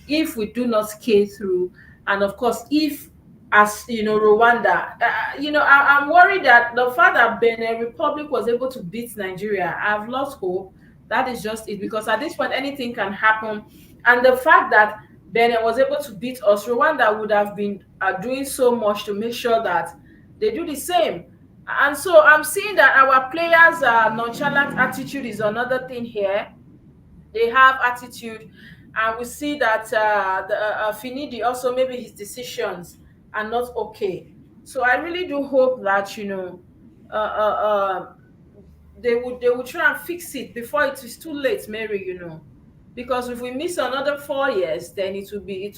if we do not scale through. And of course, if, as Rwanda, I'm worried that the fact that Benin Republic was able to beat Nigeria, I've lost hope. That is just it, because at this point anything can happen. And the fact that Benin was able to beat us, Rwanda would have been doing so much to make sure that they do the same. And so I'm seeing that our players' nonchalant attitude is another thing here. They have attitude, and we see that Finidi also, maybe his decisions are not okay. So I really do hope that uh, uh, uh, they would try and fix it before it is too late, Mary. Because if we miss another 4 years, then it will be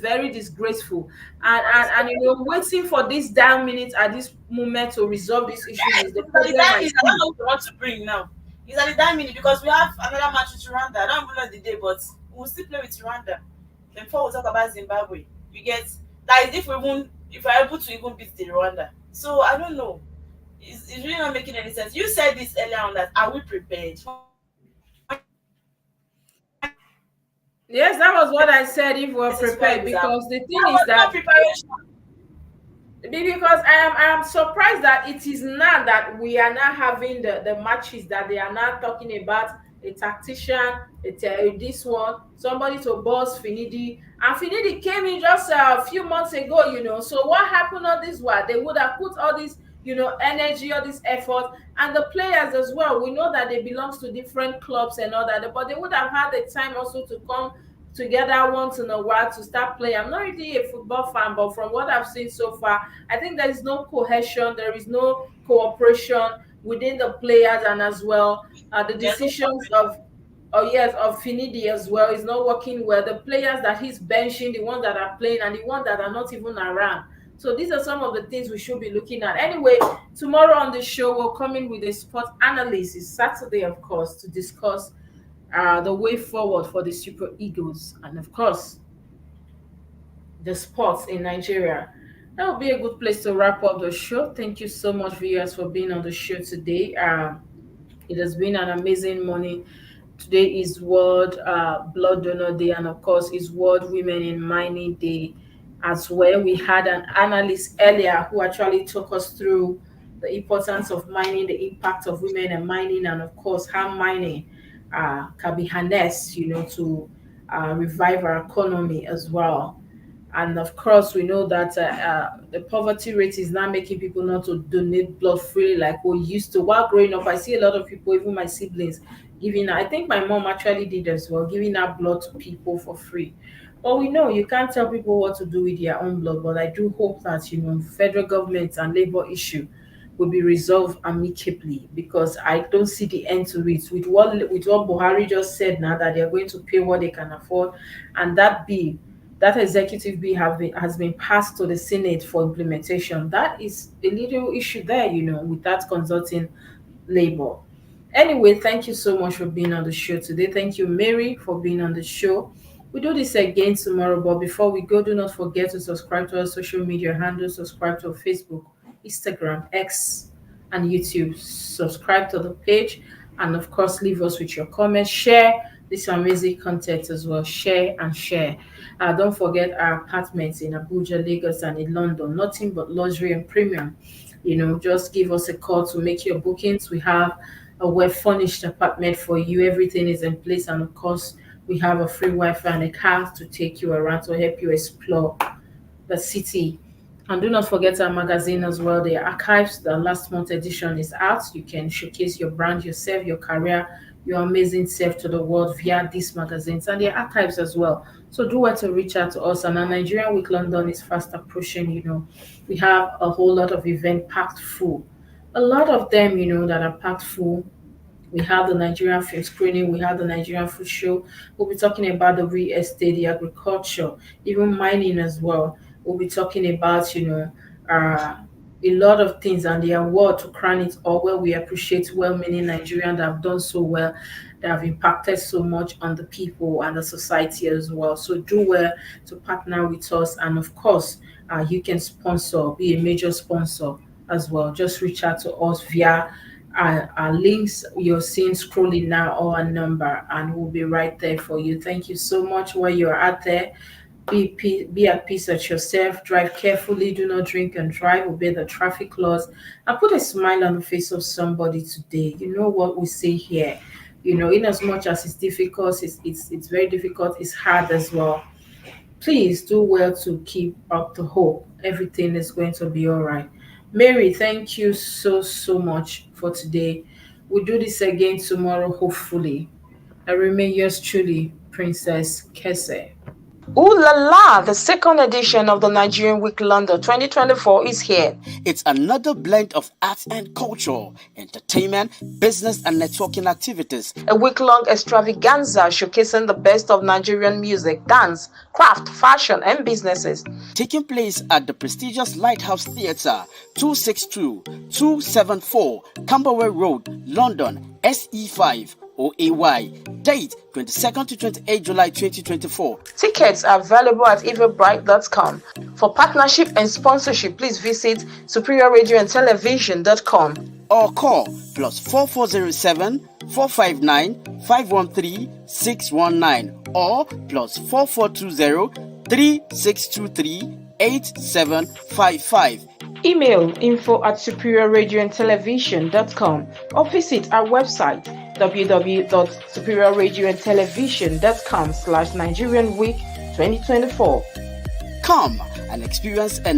very disgraceful. And waiting for this damn minute at this moment to resolve these issues is the It's at the problem time I minute. I don't see. know what they want to bring now. It's at the time minute because we have another match with Rwanda. I don't even know the day, but we'll still play with Rwanda. Then before we talk about Zimbabwe, we get that is if we're able to even beat the Rwanda. So I don't know. It's really not making any sense. You said this earlier on that are we prepared? Yes, that was what I said, if we're This is why prepared, we have because the thing that is was not that preparation. because I am surprised that it is now that we are now having the matches that they are now talking about a tactician, this one, somebody to boss Finidi. And Finidi came in just a few months ago, So what happened on this one? They would have put all this, energy, all this effort, and the players as well. We know that they belong to different clubs and all that, but they would have had the time also to come together once in a while to start playing. I'm not really a football fan, but from what I've seen so far, I think there is no cohesion, there is no cooperation within the players, and as well the decisions of Finidi as well is not working well. The players that he's benching, the ones that are playing, and the ones that are not even around. So these are some of the things we should be looking at. Anyway, tomorrow on the show, we'll come in with a sport analyst. It's Saturday, of course, to discuss the way forward for the Super Eagles, and of course, the sports in Nigeria. That would be a good place to wrap up the show. Thank you so much, viewers, for being on the show today. It has been an amazing morning. Today is World Blood Donor Day, and of course, is World Women in Mining Day as well. We had an analyst earlier who actually took us through the importance of mining, the impact of women in mining, and of course, how mining can be harnessed, to revive our economy as well. And of course, we know that the poverty rate is now making people not to donate blood freely like we used to. While growing up, I see a lot of people, even my siblings, giving. I think my mom actually did as well, giving out blood to people for free. But we know you can't tell people what to do with their own blood. But I do hope that federal government and labor issue will be resolved amicably, because I don't see the end to it. With what Buhari just said now, that they're going to pay what they can afford, and that executive bill has been passed to the Senate for implementation. That is a little issue there, with that consulting labor. Anyway, thank you so much for being on the show today. Thank you, Mary, for being on the show. We do this again tomorrow, but before we go, do not forget to subscribe to our social media handles. Subscribe to our Facebook, Instagram, X, and YouTube. Subscribe to the page, and of course, leave us with your comments. Share this amazing content as well. Share and share. Don't forget our apartments in Abuja, Lagos, and in London. Nothing but luxury and premium. Just give us a call to make your bookings. We have a well-furnished apartment for you. Everything is in place, and of course, we have a free Wi-Fi and a car to take you around to help you explore the city. And do not forget our magazine as well. The archives, the last month edition is out. You can showcase your brand, yourself, your career, your amazing self to the world via these magazines and the archives as well. So do want to reach out to us. And our Nigerian Week London is fast approaching. We have a whole lot of events packed full. A lot of them, that are packed full. We have the Nigerian film screening. We have the Nigerian food show. We'll be talking about the real estate, the agriculture, even mining as well. We'll be talking about, a lot of things, and the award to crown it all, where we appreciate well-meaning Nigerians that have done so well, that have impacted so much on the people and the society as well. So do well to partner with us, and of course, you can be a major sponsor as well. Just reach out to us via our links you're seeing scrolling now, or a number, and we'll be right there for you. Thank you so much while you're out there. Be at peace at yourself. Drive carefully. Do not drink and drive. Obey the traffic laws, and put a smile on the face of somebody today. You know what we say here. In as much as it's difficult, it's very difficult. It's hard as well. Please do well to keep up the hope. Everything is going to be all right. Mary, thank you so much for today. We'll do this again tomorrow, hopefully. I remain yours truly, Princess Kese. Ooh la la! The second edition of the Nigerian Week London 2024 is here. It's another blend of arts and culture, entertainment, business, and networking activities. A week-long extravaganza showcasing the best of Nigerian music, dance, craft, fashion, and businesses. Taking place at the prestigious Lighthouse Theatre, 262-274 Camberwell Road, London, SE5. OAY. Date 22nd to 28 July 2024. Tickets are available at eventbrite.com. For partnership and sponsorship, please visit superiorradioandtelevision.com or call +4407 459 513 619 or +4420 3623 8755. Email info@superiorradioandtelevision.com or visit our website www.superiorradioandtelevision.com/Nigerian Week 2024. Come and experience a